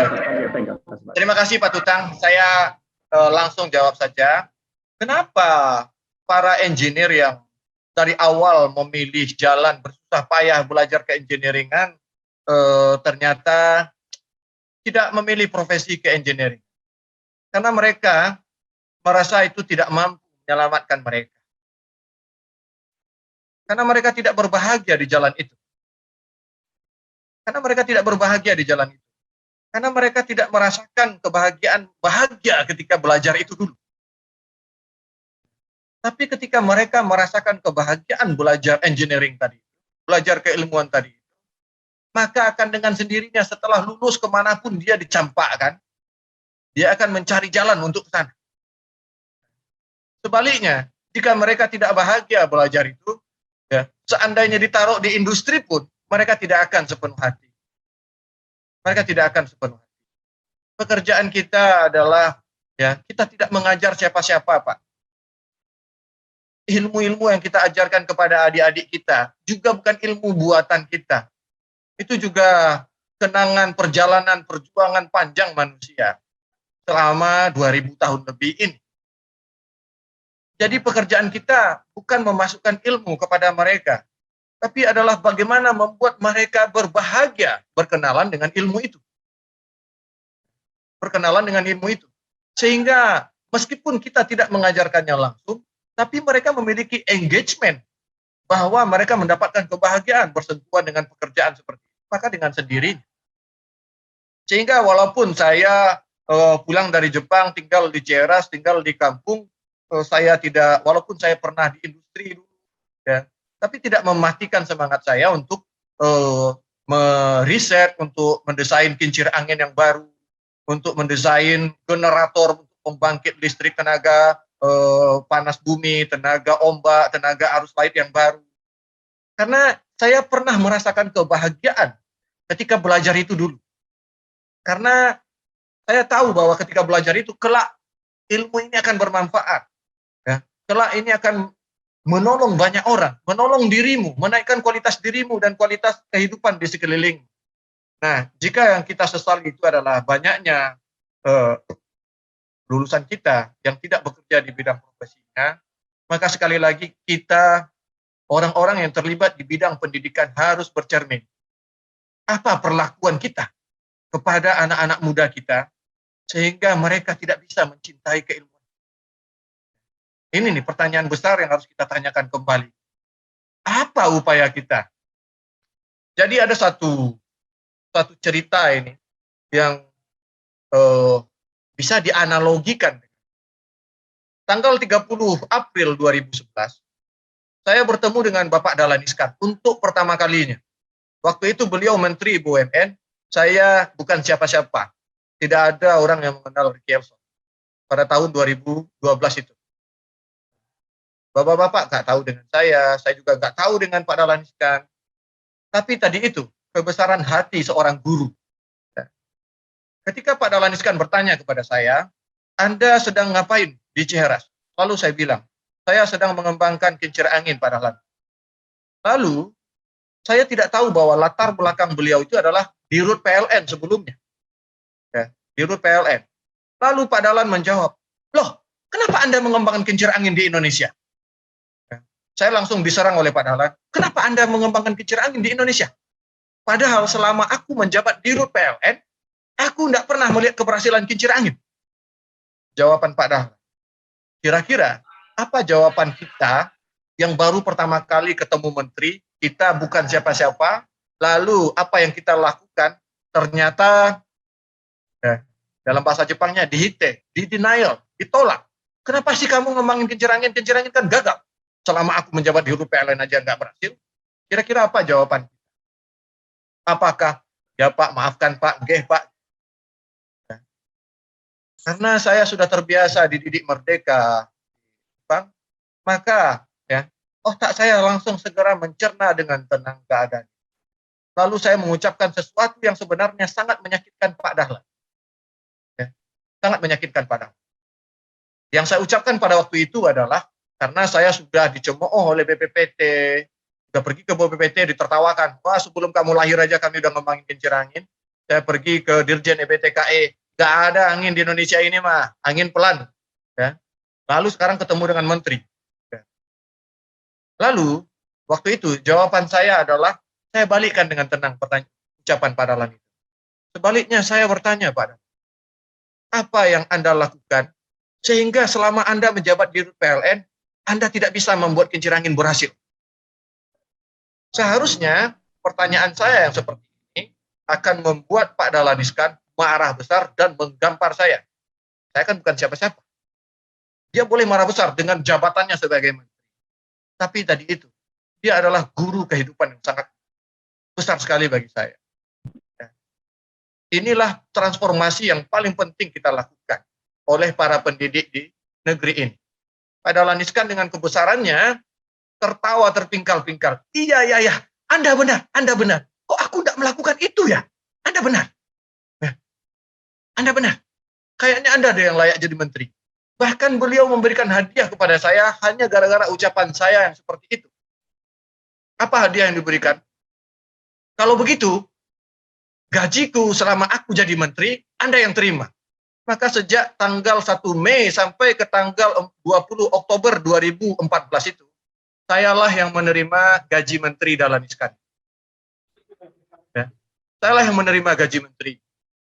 Thank you. Terima kasih Pak Tutang. Saya langsung jawab saja. Kenapa para engineer yang dari awal memilih jalan bersusah payah belajar ke-engineeringan ternyata tidak memilih profesi ke-engineering? Karena mereka merasa itu tidak mampu menyelamatkan mereka. Karena mereka tidak berbahagia di jalan itu. Karena mereka tidak berbahagia di jalan itu. Karena mereka tidak merasakan bahagia ketika belajar itu dulu. Tapi ketika mereka merasakan kebahagiaan belajar engineering tadi, belajar keilmuan tadi, maka akan dengan sendirinya setelah lulus kemanapun dia dicampakkan, dia akan mencari jalan untuk ke sana. Sebaliknya, jika mereka tidak bahagia belajar itu, ya, seandainya ditaruh di industri pun, mereka tidak akan sepenuh hati. Mereka tidak akan sepenuh hati. Pekerjaan kita adalah, ya, kita tidak mengajar siapa-siapa, Pak. Ilmu-ilmu yang kita ajarkan kepada adik-adik kita juga bukan ilmu buatan kita. Itu juga kenangan perjalanan perjuangan panjang manusia selama 2000 tahun lebih ini. Jadi pekerjaan kita bukan memasukkan ilmu kepada mereka, tapi adalah bagaimana membuat mereka berbahagia berkenalan dengan ilmu itu. Berkenalan dengan ilmu itu. Sehingga meskipun kita tidak mengajarkannya langsung, tapi mereka memiliki engagement bahwa mereka mendapatkan kebahagiaan bersentuhan dengan pekerjaan seperti itu. Maka dengan sendirinya. Sehingga walaupun saya pulang dari Jepang, tinggal di Ceras, tinggal di kampung, walaupun saya pernah di industri dulu, ya, tapi tidak mematikan semangat saya untuk meriset, untuk mendesain kincir angin yang baru, untuk mendesain generator untuk pembangkit listrik tenaga panas bumi, tenaga ombak, tenaga arus laut yang baru. Karena saya pernah merasakan kebahagiaan ketika belajar itu dulu. Karena saya tahu bahwa ketika belajar itu, kelak ilmu ini akan bermanfaat. Ya. Kelak ini akan menolong banyak orang, menolong dirimu, menaikkan kualitas dirimu dan kualitas kehidupan di sekeliling. Nah, jika yang kita sesali itu adalah banyaknya lulusan kita yang tidak bekerja di bidang profesinya, maka sekali lagi kita, orang-orang yang terlibat di bidang pendidikan harus bercermin. Apa perlakuan kita kepada anak-anak muda kita, sehingga mereka tidak bisa mencintai keilmuan. Ini nih pertanyaan besar yang harus kita tanyakan kembali. Apa upaya kita? Jadi ada satu cerita ini yang bisa dianalogikan tanggal 30 April 2011, saya bertemu dengan Bapak Dahlan Iskan untuk pertama kalinya. Waktu itu beliau Menteri BUMN, saya bukan siapa-siapa. Tidak ada orang yang mengenal Ricky Elson pada tahun 2012 itu. Bapak-bapak nggak tahu dengan saya juga nggak tahu dengan Pak Dahlan Iskan. Tapi tadi itu, kebesaran hati seorang guru. Ketika Pak Dahlan Iskan bertanya kepada saya, Anda sedang ngapain di Ciheras? Lalu saya bilang, saya sedang mengembangkan kincir angin Pak Dahlan. Lalu, saya tidak tahu bahwa latar belakang beliau itu adalah Dirut PLN sebelumnya. Ya, Dirut PLN. Lalu Pak Dahlan menjawab, loh, kenapa Anda mengembangkan kincir angin di Indonesia? Saya langsung diserang oleh Pak Dahlan. Kenapa Anda mengembangkan kincir angin di Indonesia? Padahal selama aku menjabat Dirut PLN, aku tidak pernah melihat keberhasilan kincir angin. Jawaban Pak Dahlan. Kira-kira apa jawaban kita yang baru pertama kali ketemu menteri, kita bukan siapa-siapa, lalu apa yang kita lakukan ternyata dalam bahasa Jepangnya dihite, denial, ditolak. Kenapa sih kamu ngembangin kincir angin? Kincir angin kan gagal. Selama aku menjabat di huruf PLN aja nggak berhasil. Kira-kira apa jawaban? Apakah, ya Pak, maafkan Pak, nggih Pak. Karena saya sudah terbiasa dididik merdeka, Bang, maka ya otak saya langsung segera mencerna dengan tenang keadaan. Lalu saya mengucapkan sesuatu yang sebenarnya sangat menyakitkan Pak Dahlan. Ya, sangat menyakitkan Pak Dahlan. Yang saya ucapkan pada waktu itu adalah karena saya sudah dicemooh oleh BPPT, sudah pergi ke BPPT ditertawakan. Wah, sebelum kamu lahir aja kami udah ngembangin kincir angin. Saya pergi ke Dirjen EBTKE, gak ada angin di Indonesia ini mah, angin pelan. Ya. Lalu sekarang ketemu dengan menteri. Ya. Lalu waktu itu jawaban saya adalah saya balikkan dengan tenang ucapan Pak Dahlan itu. Sebaliknya saya bertanya Pak Dahlan, apa yang Anda lakukan sehingga selama Anda menjabat di PLN Anda tidak bisa membuat kincir angin berhasil? Seharusnya pertanyaan saya yang seperti ini akan membuat Pak Dahlan Iskan marah besar dan menggampar saya. Saya kan bukan siapa-siapa. Dia boleh marah besar dengan jabatannya sebagai menteri. Tapi tadi itu, dia adalah guru kehidupan yang sangat besar sekali bagi saya. Inilah transformasi yang paling penting kita lakukan oleh para pendidik di negeri ini. Pak Dahlan Iskan dengan kebesarannya tertawa terpingkal-pingkal. Iya, Anda benar. Kok aku tidak melakukan itu ya? Anda benar. Anda benar. Kayaknya Anda ada yang layak jadi menteri. Bahkan beliau memberikan hadiah kepada saya hanya gara-gara ucapan saya yang seperti itu. Apa hadiah yang diberikan? Kalau begitu, gajiku selama aku jadi menteri, Anda yang terima. Maka sejak tanggal 1 Mei sampai ke tanggal 20 Oktober 2014 itu, sayalah yang menerima gaji menteri Dahlan Iskan. Ya. Sayalah yang menerima gaji menteri.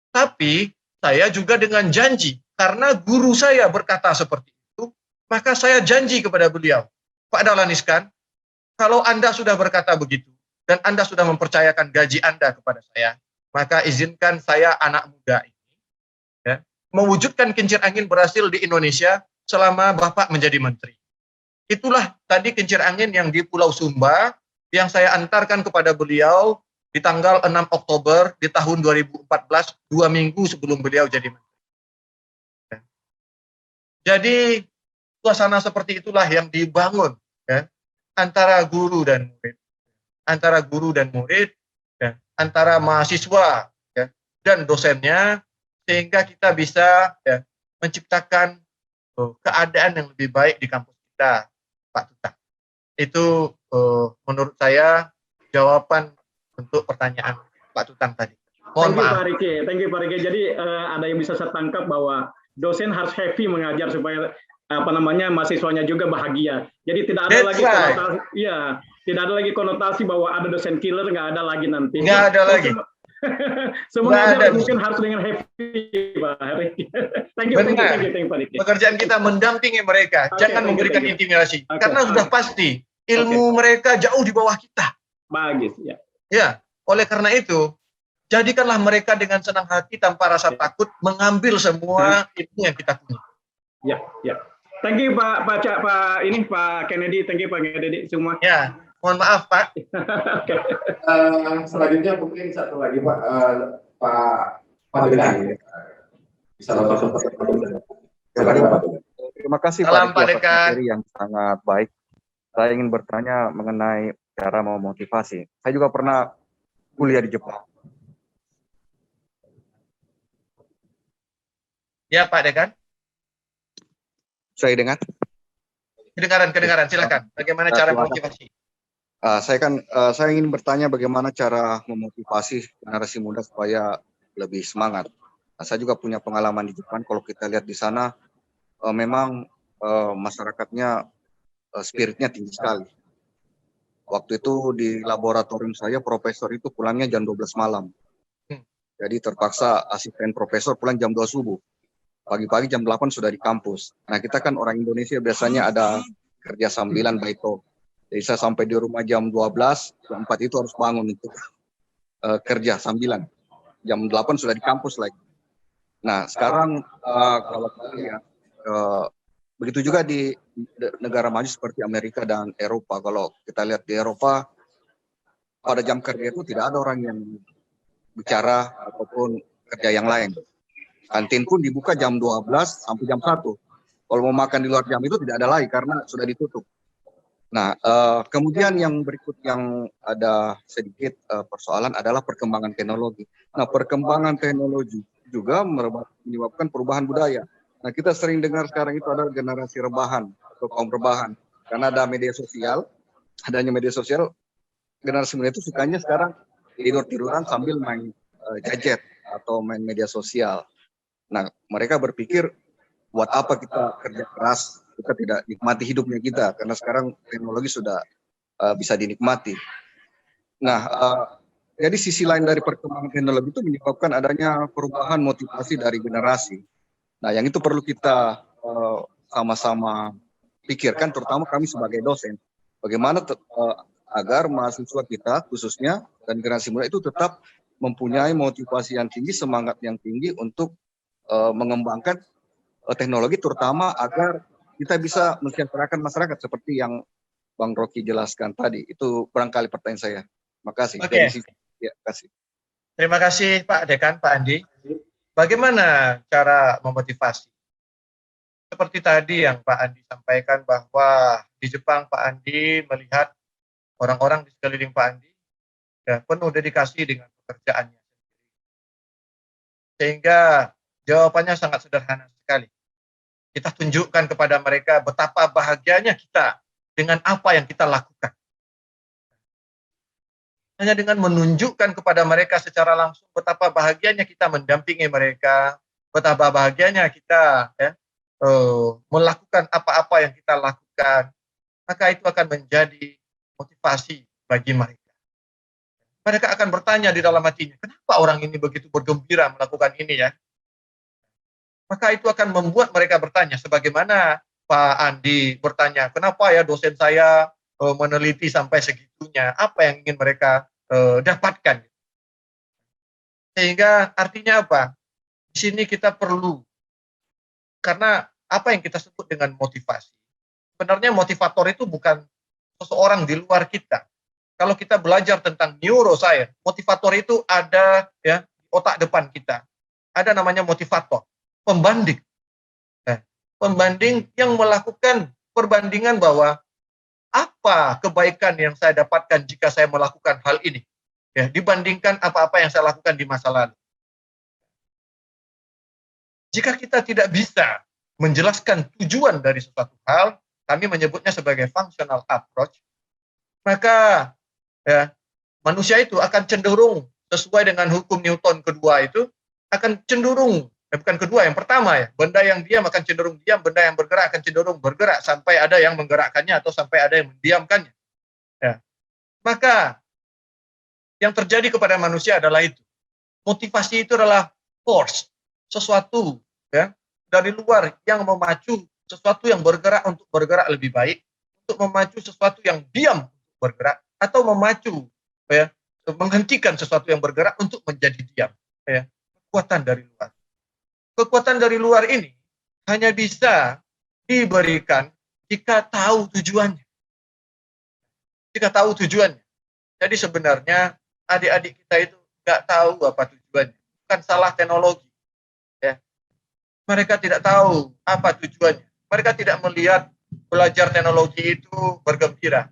Tapi saya juga dengan janji, karena guru saya berkata seperti itu, maka saya janji kepada beliau, Pak Dahlan Iskan, kalau Anda sudah berkata begitu, dan Anda sudah mempercayakan gaji Anda kepada saya, maka izinkan saya anak muda ini mewujudkan kincir angin berhasil di Indonesia selama Bapak menjadi menteri. Itulah tadi kincir angin yang di Pulau Sumba yang saya antarkan kepada beliau di tanggal 6 Oktober di tahun 2014, 2 minggu sebelum beliau jadi menteri. Jadi suasana seperti itulah yang dibangun ya, antara guru dan murid, ya, antara mahasiswa ya, dan dosennya, sehingga kita bisa ya, menciptakan keadaan yang lebih baik di kampus kita, Pak Tutang. Itu menurut saya jawaban untuk pertanyaan Pak Tutang tadi. Mohon maaf. Thank you Pak Riki. Jadi ada yang bisa saya tangkap bahwa dosen harus happy mengajar supaya mahasiswanya juga bahagia. Jadi tidak ada lagi konotasi, tidak ada lagi konotasi bahwa ada dosen killer, nggak ada lagi nanti. Nggak ada lagi. Semua mungkin harus dengan happy, Pak Riki. Thank you, Pak Riki. Pekerjaan kita mendampingi mereka, jangan memberikan intimidasi, karena sudah pasti ilmu mereka jauh di bawah kita. Bagus, ya. Ya, oleh karena itu, jadikanlah mereka dengan senang hati tanpa rasa takut mengambil semua ilmu yang kita punya. Ya. Thank you Pak Kennedy, thank you Pak Kennedy semua. Ya, mohon maaf Pak. Oke. Selanjutnya mungkin satu lagi Pak, Pak Dekan. Bisa langsung Terima kasih Salam, Pak Pak Riki atas Dekan. materi yang sangat baik. Saya ingin bertanya mengenai cara memotivasi. Saya juga pernah kuliah di Jepang. Ya Pak Dekan. Saya dengar. Kedengaran, silakan. Bagaimana cara memotivasi? Saya ingin bertanya bagaimana cara memotivasi generasi muda supaya lebih semangat. Saya juga punya pengalaman di Jepang. Kalau kita lihat di sana, memang masyarakatnya spiritnya tinggi sekali. Waktu itu di laboratorium saya, profesor itu pulangnya jam 12 malam. Jadi terpaksa asisten profesor pulang jam 2 subuh. Pagi-pagi jam 8 sudah di kampus. Nah, kita kan orang Indonesia biasanya ada kerja sambilan baito. Jadi saya sampai di rumah jam 12, jam 4 itu harus bangun untuk kerja sambilan. Jam 8 sudah di kampus lagi. Nah, sekarang kalau kita lihat, begitu juga di negara maju seperti Amerika dan Eropa. Kalau kita lihat di Eropa, pada jam kerja itu tidak ada orang yang bicara ataupun kerja yang lain. Kantin pun dibuka jam 12 sampai jam 1. Kalau mau makan di luar jam itu tidak ada lagi karena sudah ditutup. Nah, kemudian yang berikut yang ada sedikit persoalan adalah perkembangan teknologi. Nah, perkembangan teknologi juga menyebabkan perubahan budaya. Nah, kita sering dengar sekarang itu adalah generasi rebahan atau kaum rebahan. Karena ada media sosial, adanya media sosial, generasi muda itu sukanya sekarang tidur-tiduran sambil main gadget atau main media sosial. Nah, mereka berpikir, buat apa kita kerja keras, kita tidak nikmati hidupnya kita, karena sekarang teknologi sudah bisa dinikmati. Nah, jadi sisi lain dari perkembangan teknologi itu menyebabkan adanya perubahan motivasi dari generasi. Nah, yang itu perlu kita sama-sama pikirkan, terutama kami sebagai dosen. Bagaimana agar mahasiswa kita, khususnya, dan generasi muda itu tetap mempunyai motivasi yang tinggi, semangat yang tinggi untuk mengembangkan teknologi, terutama agar kita bisa mensejahterakan masyarakat seperti yang Bang Rocky jelaskan tadi. Itu barangkali pertanyaan saya. Makasih. Oke. Ya, kasih. Terima kasih Pak Dekan, Pak Andi. Bagaimana cara memotivasi? Seperti tadi yang Pak Andi sampaikan bahwa di Jepang Pak Andi melihat orang-orang di sekeliling Pak Andi ya, penuh dedikasi dengan pekerjaannya. Sehingga jawabannya sangat sederhana sekali. Kita tunjukkan kepada mereka betapa bahagianya kita dengan apa yang kita lakukan. Hanya dengan menunjukkan kepada mereka secara langsung betapa bahagianya kita mendampingi mereka, betapa bahagianya kita melakukan apa-apa yang kita lakukan, maka itu akan menjadi motivasi bagi mereka. Mereka akan bertanya di dalam hatinya, kenapa orang ini begitu bergembira melakukan ini ya? Maka itu akan membuat mereka bertanya, sebagaimana Pak Andi bertanya, kenapa ya dosen saya meneliti sampai segitunya, apa yang ingin mereka dapatkan. Sehingga artinya apa? Di sini kita perlu, karena apa yang kita sebut dengan motivasi. Sebenarnya motivator itu bukan seseorang di luar kita. Kalau kita belajar tentang neuroscience, motivator itu ada ya di otak depan kita. Ada namanya motivator. Pembanding. Pembanding yang melakukan perbandingan bahwa apa kebaikan yang saya dapatkan jika saya melakukan hal ini ya, dibandingkan apa-apa yang saya lakukan di masa lalu. Jika kita tidak bisa menjelaskan tujuan dari suatu hal, kami menyebutnya sebagai functional approach, maka ya, manusia itu akan cenderung sesuai dengan hukum Newton kedua itu akan cenderung bukan kedua, yang pertama ya, benda yang diam akan cenderung diam, benda yang bergerak akan cenderung bergerak sampai ada yang menggerakkannya atau sampai ada yang mendiamkannya. Ya. Maka yang terjadi kepada manusia adalah itu. Motivasi itu adalah force, sesuatu ya dari luar yang memacu sesuatu yang bergerak untuk bergerak lebih baik, untuk memacu sesuatu yang diam untuk bergerak, atau memacu ya menghentikan sesuatu yang bergerak untuk menjadi diam. Ya. Kekuatan dari luar. Kekuatan dari luar ini hanya bisa diberikan jika tahu tujuannya. Jika tahu tujuannya. Jadi sebenarnya adik-adik kita itu nggak tahu apa tujuannya. Bukan salah teknologi. Ya. Mereka tidak tahu apa tujuannya. Mereka tidak melihat belajar teknologi itu bergembira.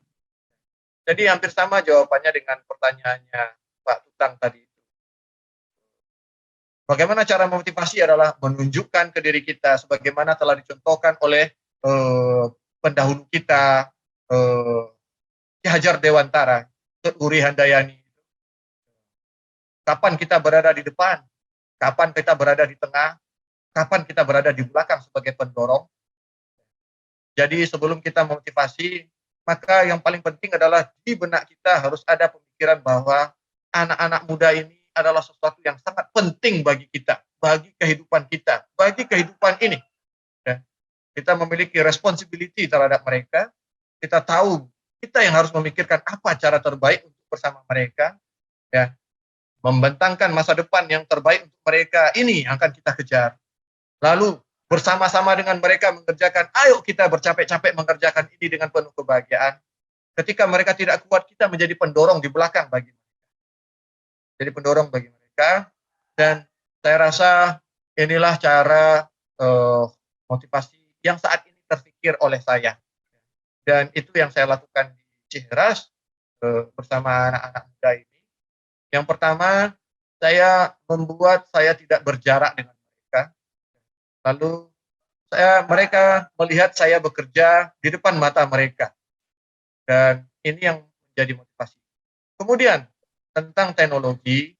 Jadi hampir sama jawabannya dengan pertanyaannya Pak Tutang tadi. Bagaimana cara memotivasi adalah menunjukkan ke diri kita sebagaimana telah dicontohkan oleh pendahulu kita, Ki Hajar Dewantara, Uri Handayani. Kapan kita berada di depan, kapan kita berada di tengah, kapan kita berada di belakang sebagai pendorong. Jadi sebelum kita memotivasi, maka yang paling penting adalah di benak kita harus ada pemikiran bahwa anak-anak muda ini adalah sesuatu yang sangat penting bagi kita, bagi kehidupan kita, bagi kehidupan ini. Ya. Kita memiliki responsibility terhadap mereka. Kita tahu kita yang harus memikirkan apa cara terbaik untuk bersama mereka. Ya. Membentangkan masa depan yang terbaik untuk mereka, ini yang akan kita kejar. Lalu bersama-sama dengan mereka mengerjakan, ayo kita bercapek-capek mengerjakan ini dengan penuh kebahagiaan. Ketika mereka tidak kuat, kita menjadi pendorong di belakang bagi mereka. Jadi pendorong bagi mereka. Dan saya rasa inilah cara motivasi yang saat ini terpikir oleh saya. Dan itu yang saya lakukan di Ciheras bersama anak-anak muda ini. Yang pertama, saya membuat saya tidak berjarak dengan mereka. Lalu mereka melihat saya bekerja di depan mata mereka. Dan ini yang menjadi motivasi. Kemudian, tentang teknologi,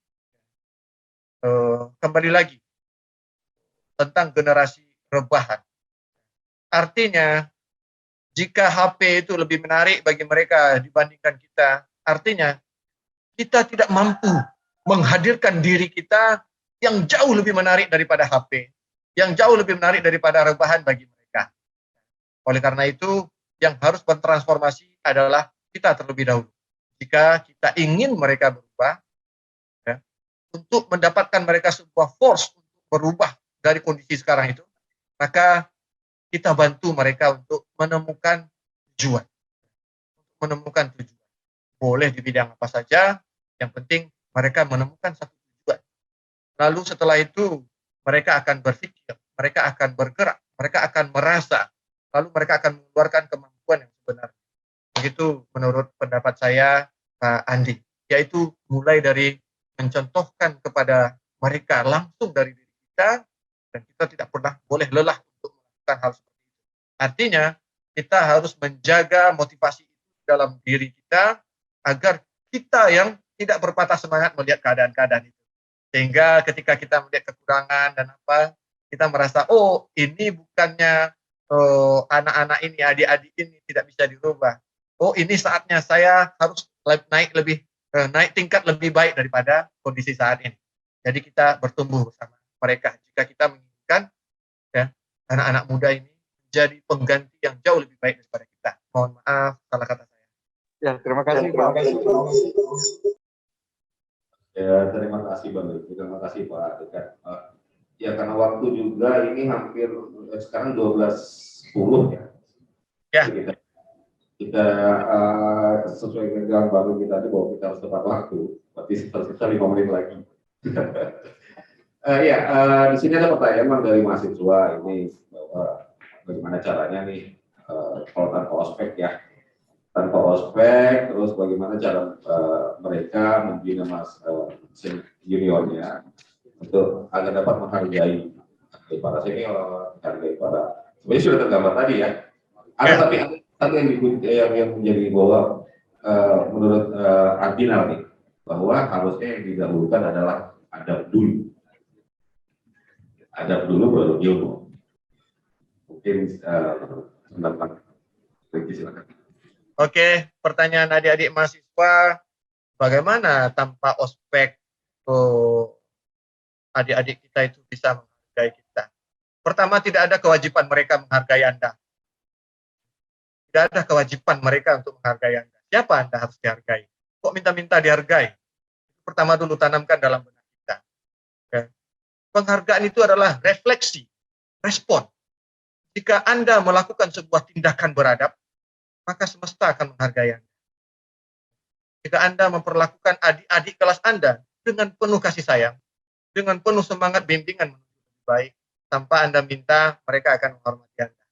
kembali lagi, tentang generasi rebahan. Artinya, jika HP itu lebih menarik bagi mereka dibandingkan kita, artinya kita tidak mampu menghadirkan diri kita yang jauh lebih menarik daripada HP. Yang jauh lebih menarik daripada rebahan bagi mereka. Oleh karena itu, yang harus bertransformasi adalah kita terlebih dahulu. Jika kita ingin mereka berubah, ya, untuk mendapatkan mereka sebuah force untuk berubah dari kondisi sekarang itu, maka kita bantu mereka untuk menemukan tujuan. Menemukan tujuan. Boleh di bidang apa saja, yang penting mereka menemukan satu tujuan. Lalu setelah itu, mereka akan berpikir, mereka akan bergerak, mereka akan merasa, lalu mereka akan mengeluarkan kemampuan yang sebenarnya. Begitu menurut pendapat saya, Pak Andi, yaitu mulai dari mencontohkan kepada mereka langsung dari diri kita, dan kita tidak pernah boleh lelah untuk melakukan hal seperti itu. Artinya, kita harus menjaga motivasi itu dalam diri kita, agar kita yang tidak berpatah semangat melihat keadaan-keadaan itu. Sehingga ketika kita melihat kekurangan dan apa, kita merasa, oh ini bukannya anak-anak ini, adik-adik ini tidak bisa dirubah. Oh ini saatnya saya harus naik tingkat lebih baik daripada kondisi saat ini. Jadi kita bertumbuh bersama mereka. Jika kita menginginkan ya, anak-anak muda ini menjadi pengganti yang jauh lebih baik daripada kita. Mohon maaf salah kata saya. Ya, terima kasih Pak. Ya, terima kasih Bang. Terima kasih Pak Dekat. Ya karena waktu juga ini hampir sekarang 12.10 ya. Ya. Kita sesuai dengan baru kita tadi bahwa kita harus tepat waktu. Berarti sekitar 5 menit lagi. Di sini ada pertanyaan dari mahasiswa ini bahwa bagaimana caranya nih kalau tanpa ospek ya. Tanpa ospek, terus bagaimana cara mereka membina juniornya untuk agar dapat menghargai para senior, menghargai para sebenarnya sudah tergambar tadi ya. Ada tapi satu yang menjadi bahwa menurut Ardinal nih bahwa harusnya yang didahulukan adalah adab dulu baru ilmu. Mungkin tentang silakan. Oke, pertanyaan adik-adik mahasiswa, bagaimana tanpa ospek adik-adik kita itu bisa menghargai kita? Pertama, tidak ada kewajiban mereka menghargai Anda. Tidak ada kewajiban mereka untuk menghargai Anda. Siapa Anda harus dihargai? Kok minta-minta dihargai? Pertama dulu tanamkan dalam benak kita. Okay. Penghargaan itu adalah refleksi, respon. Jika Anda melakukan sebuah tindakan beradab, maka semesta akan menghargai Anda. Jika Anda memperlakukan adik-adik kelas Anda dengan penuh kasih sayang, dengan penuh semangat bimbingan menuju lebih baik, tanpa Anda minta, mereka akan menghormati Anda.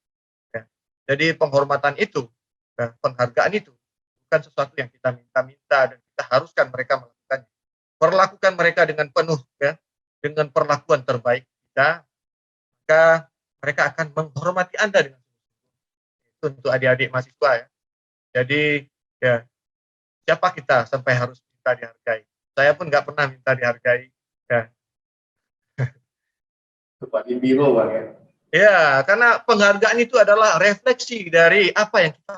Ya. Jadi penghormatan itu, ya, penghargaan itu, bukan sesuatu yang kita minta-minta dan kita haruskan mereka melakukannya. Perlakukan mereka dengan penuh, ya, dengan perlakuan terbaik kita, maka mereka akan menghormati Anda dengan itu untuk adik-adik mahasiswa ya. Jadi ya siapa kita sampai harus minta dihargai? Saya pun nggak pernah minta dihargai. Ya. Bupati Biro, Bang ya. Ya, karena penghargaan itu adalah refleksi dari apa yang kita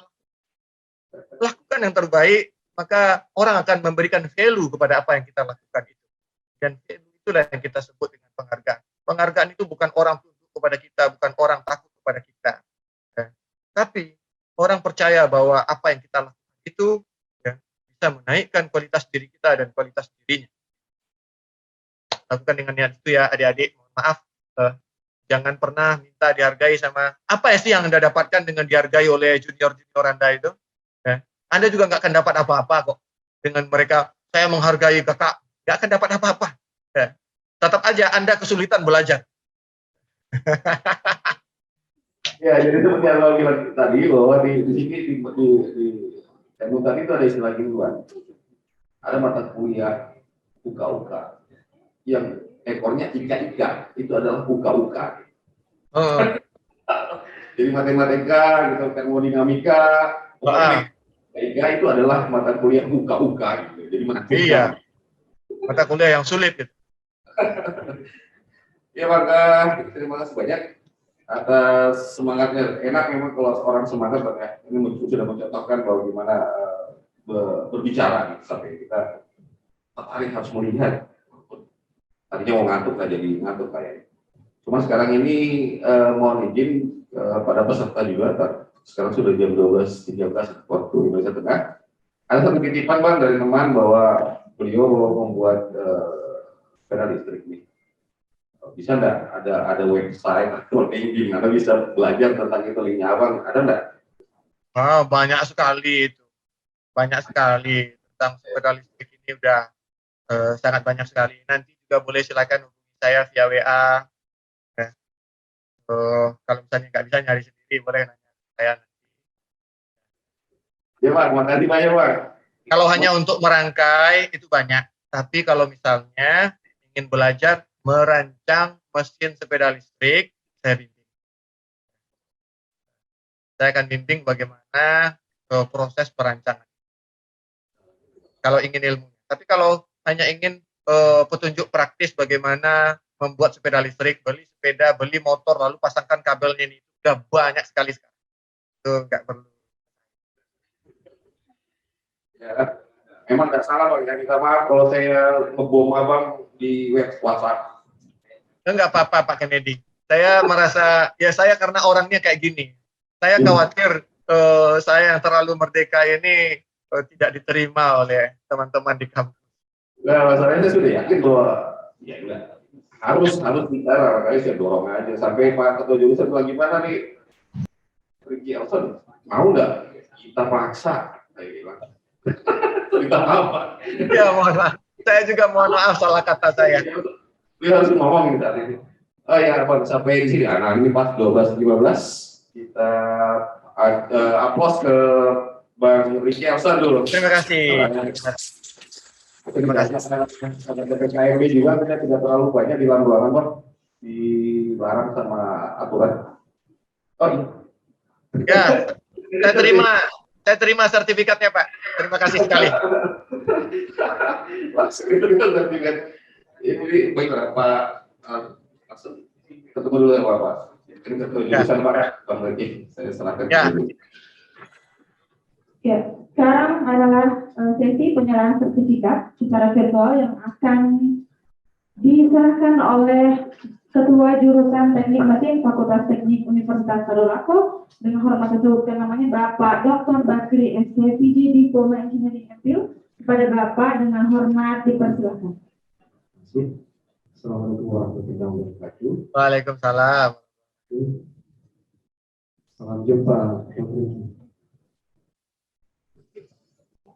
lakukan yang terbaik, maka orang akan memberikan value kepada apa yang kita lakukan itu. Dan value itulah yang kita sebut dengan penghargaan. Penghargaan itu bukan orang tunduk kepada kita, bukan orang takut kepada kita. Ya. Tapi orang percaya bahwa apa yang kita lakukan itu ya, bisa menaikkan kualitas diri kita dan kualitas dirinya. Lakukan dengan niat itu ya adik-adik. Mohon maaf, jangan pernah minta dihargai sama apa sih yang Anda dapatkan dengan dihargai oleh junior-junior Anda itu. Ya. Anda juga nggak akan dapat apa-apa kok dengan mereka. Saya menghargai kakak, nggak akan dapat apa-apa. Ya. Tetap aja Anda kesulitan belajar. Ya, jadi seperti yang lo bilang tadi bahwa di sini di tadi itu ada istilah ginian. Ada mata kuliah uka-uka yang ekornya ika-ika, itu adalah uka-uka. Jadi matematika, gitu, termodinamika, ika itu adalah mata kuliah uka-uka. Gitu. Jadi iya, mata kuliah yang sulit. Gitu. Ya maka terima kasih banyak atas semangatnya. Enak memang kalau orang semangat Bang ya. Ini sudah mencontohkan bahwa gimana berbicara gitu, sampai kita tertarik harus melihat. Tadinya mau ngantuk nggak jadi ngantuk kayaknya. Cuma sekarang ini mohon izin pada peserta juga. Sekarang sudah jam 12.13 waktu Indonesia Tengah. Ada satu titipan Bang dari teman bahwa beliau membuat sepeda listrik ini. Bisa enggak ada website atau linking atau bisa belajar tentang itu linknya Abang, ada enggak? Banyak sekali itu, banyak sekali tentang sepeda listrik ini udah sangat banyak sekali. Nanti juga boleh silakan hubungi saya via WA. Ya. Kalau misalnya nggak bisa nyari sendiri boleh nanya saya. Ya Pak, makasih banyak Pak. Kalau hanya untuk merangkai itu banyak, tapi kalau misalnya ingin belajar merancang mesin sepeda listrik, saya bimbing. Saya akan bimbing bagaimana proses perancangan. Kalau ingin ilmu. Tapi kalau hanya ingin petunjuk praktis bagaimana membuat sepeda listrik, beli sepeda, beli motor, lalu pasangkan kabelnya ini, sudah banyak sekali sekarang. Itu nggak perlu. Ya, memang nggak salah Pak. Ya, minta maaf kalau saya ngebom Abang di web WhatsApp. Enggak apa-apa Pak Kennedy. Saya merasa, ya saya karena orangnya kayak gini. Saya khawatir saya yang terlalu merdeka ini tidak diterima oleh teman-teman di kampus. Nah, masalahnya saya sudah yakin bahwa ya udah harus bicara, makanya saya dorong aja. Sampai Pak Ketua Jurusan bilang gimana nih, Ricky Elson, mau nggak kita paksa? Saya bilang, kita apa? Ya mohon maaf. Saya juga mohon maaf salah kata saya. Dia harus ngomong saat ini. Oh ya, Pak, sampai di sini. Nah, ini pas 12.15 kita aplaus ke Bang Ricky Elson dulu. Terima kasih. Terima kasih. Ada PPKMB juga, kita tidak terlalu banyak di dalam ruangan, Bang. Dilarang sama aturan. Oh iya. Ya, saya terima sertifikatnya Pak. Terima kasih sekali. Langsung diterima sertifikat. Ini baiklah Pak, langsung ketemu dulu ya Pak. Ini ketua jurusan Pak, Bang Ricky. Saya serahkan dulu. Ya, sekarang adalah sesi penyerahan sertifikat secara virtual yang akan diserahkan oleh Ketua Jurusan Teknik Mesin Fakultas Teknik Universitas Tadulako dengan hormat disebutkan namanya Bapak Dr. Bakri SCPG Diploma Engineering MPhil. Kepada Bapak dengan hormat dipersilakan. Assalamualaikum warahmatullahi wabarakatuh. Waalaikumsalam. Salam jumpa.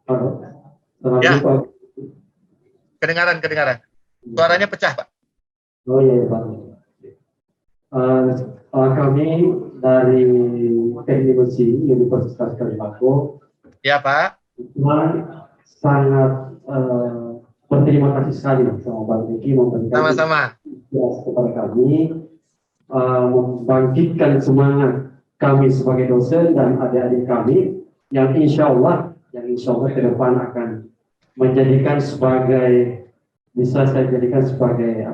Halo. Salam Ya. jumpa. Kedengaran. Suaranya pecah, Pak. Oh iya, Pak. Kami dari Teknik Besi Universitas Kalibako, Ya, Pak. sangat berterima kasih sekali sama Bang Riki memberikan Sama-sama. inspirasi kepada kami, membangkitkan semangat kami sebagai dosen dan adik-adik kami yang insya Allah ke depan akan menjadikan sebagai, bisa saya jadikan sebagai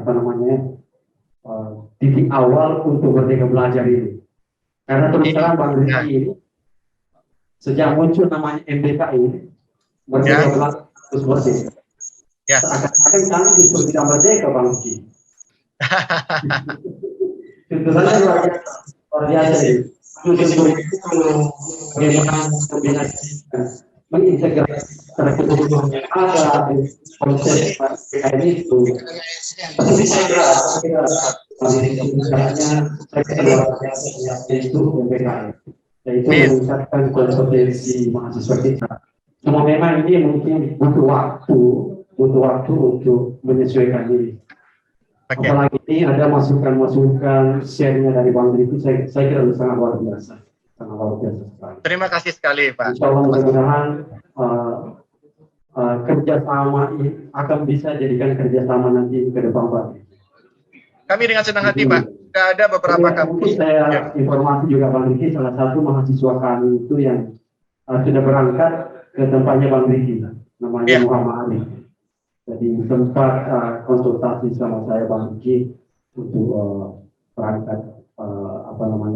titik awal untuk Merdeka Belajar ini. Karena terus terang Bang Riki ini sejak muncul namanya MBK ini, Merdeka Belajar terus merdeka. Ya. Seakan-akan kami justru tidak merdeka Bang Riki. Tuntutannya luar biasa ini. Bagaimana kombinasikan, mengintegrasi kebutuhan yang ada di konsep PKN itu. Tapi saya kira itu PKN, yaitu meningkatkan kompetensi mahasiswa kita. Cuma memang ini mungkin butuh waktu untuk menyesuaikan diri. Apalagi ini ada masukan share-nya dari Bang Riki, saya kira sangat luar biasa sekali. Terima kasih sekali, Pak. Insya Allah mudah-mudahan kerjasama ini akan bisa jadikan kerjasama nanti ke depan, Pak. Kami dengan senang hati, Pak. Sudah ada beberapa kampus. Saya informasi juga Bang Riki, salah satu mahasiswa kami itu yang sudah berangkat ke tempatnya Bang Riki, namanya Muhammad Ali. Jadi sempat konsultasi sama saya Bang Riki untuk berangkat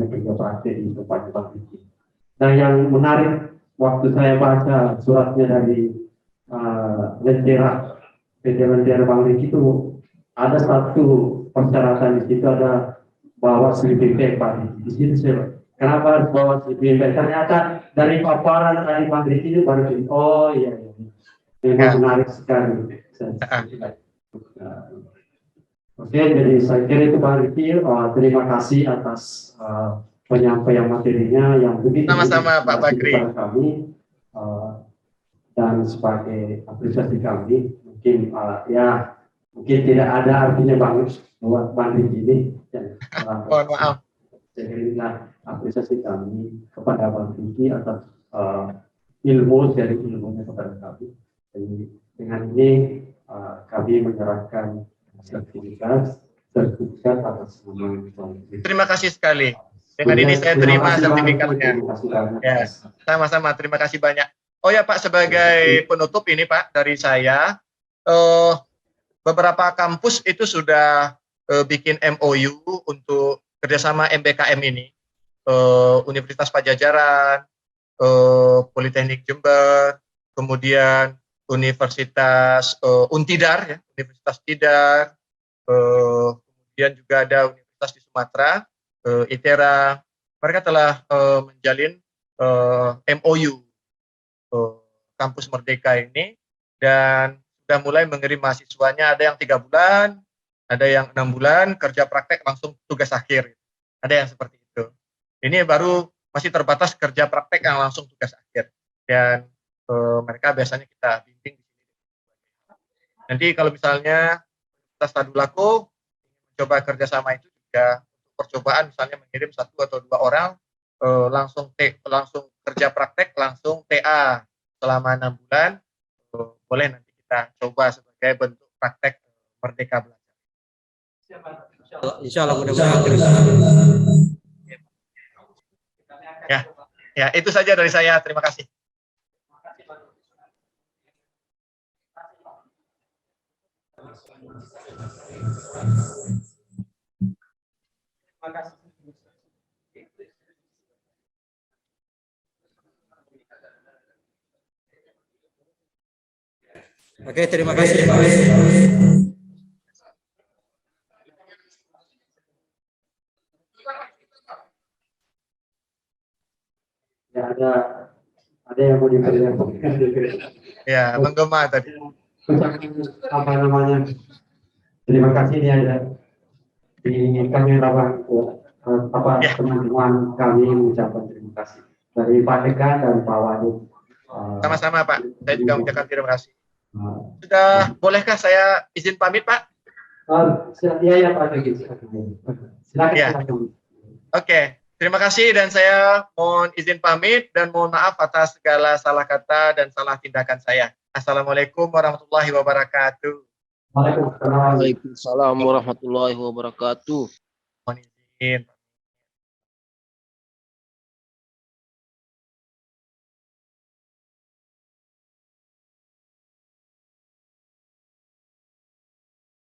kerja praktek di tempatnya Bang Riki. Dan yang menarik waktu saya baca suratnya dari PT Lentera Bang Riki itu ada satu persyaratan di situ, ada bawa SLBP Pak. Di situ saya, kenapa harus bawa SLBP? Ternyata dari paparan dari Bang Riki itu baru oh iya. Memang menarik sekali. Oke, jadi saya kira itu Bang Riki, terima kasih atas penyampaian materinya yang begitu sama-sama Pak Bakri kami, dan sebagai apresiasi kami mungkin mungkin tidak ada artinya banget buat Bang Riki ini. Mohon maaf. Saya kira apresiasi kami kepada Bang Riki atas ilmunya kepada kami. Jadi dengan ini kami menyerahkan sertifikat atas nama. Terima kasih sekali. Dengan ini saya terima sertifikatnya. Ya, sama-sama. Terima kasih banyak. Oh ya Pak, sebagai penutup ini Pak dari saya, beberapa kampus itu sudah bikin MOU untuk kerjasama MBKM ini. Universitas Pajajaran, Politeknik Jember, kemudian Universitas Untidar, ya, Universitas Tidar, kemudian juga ada Universitas di Sumatera, ITERA. Mereka telah menjalin MOU kampus Merdeka ini dan sudah mulai mengirim mahasiswanya. Ada yang 3 bulan, ada yang 6 bulan, kerja praktek langsung tugas akhir. Ada yang seperti itu. Ini baru masih terbatas kerja praktek yang langsung tugas akhir. Dan mereka biasanya kita bimbing di sini. Nanti kalau misalnya kita Tadulako mencoba kerjasama itu juga untuk percobaan, misalnya mengirim 1 atau 2 orang langsung kerja praktek, langsung TA selama 6 bulan, boleh nanti kita coba sebagai bentuk praktek Merdeka Belajar. Insya Allah mudah-mudahan. Ya, itu saja dari saya. Terima kasih. Terima kasih. Oke, terima kasih. Ya, ada yang mau diperlihatkan. Ya, menggema tadi. Apa namanya? Terima kasih ini ada di kamera Bang teman-teman kami mengucapkan terima kasih dari Pak Dekan dan Pak Wadid. Sama-sama Pak, saya juga mengucapkan terima kasih. Sudah bolehkah saya izin pamit Pak? Ya Pak Dekan, silakan. Ya. Oke, terima kasih dan saya mohon izin pamit dan mohon maaf atas segala salah kata dan salah tindakan saya. Assalamualaikum warahmatullahi wabarakatuh. Waalaikumsalam. Waalaikumsalam warahmatullahi wabarakatuh. Mohon izin.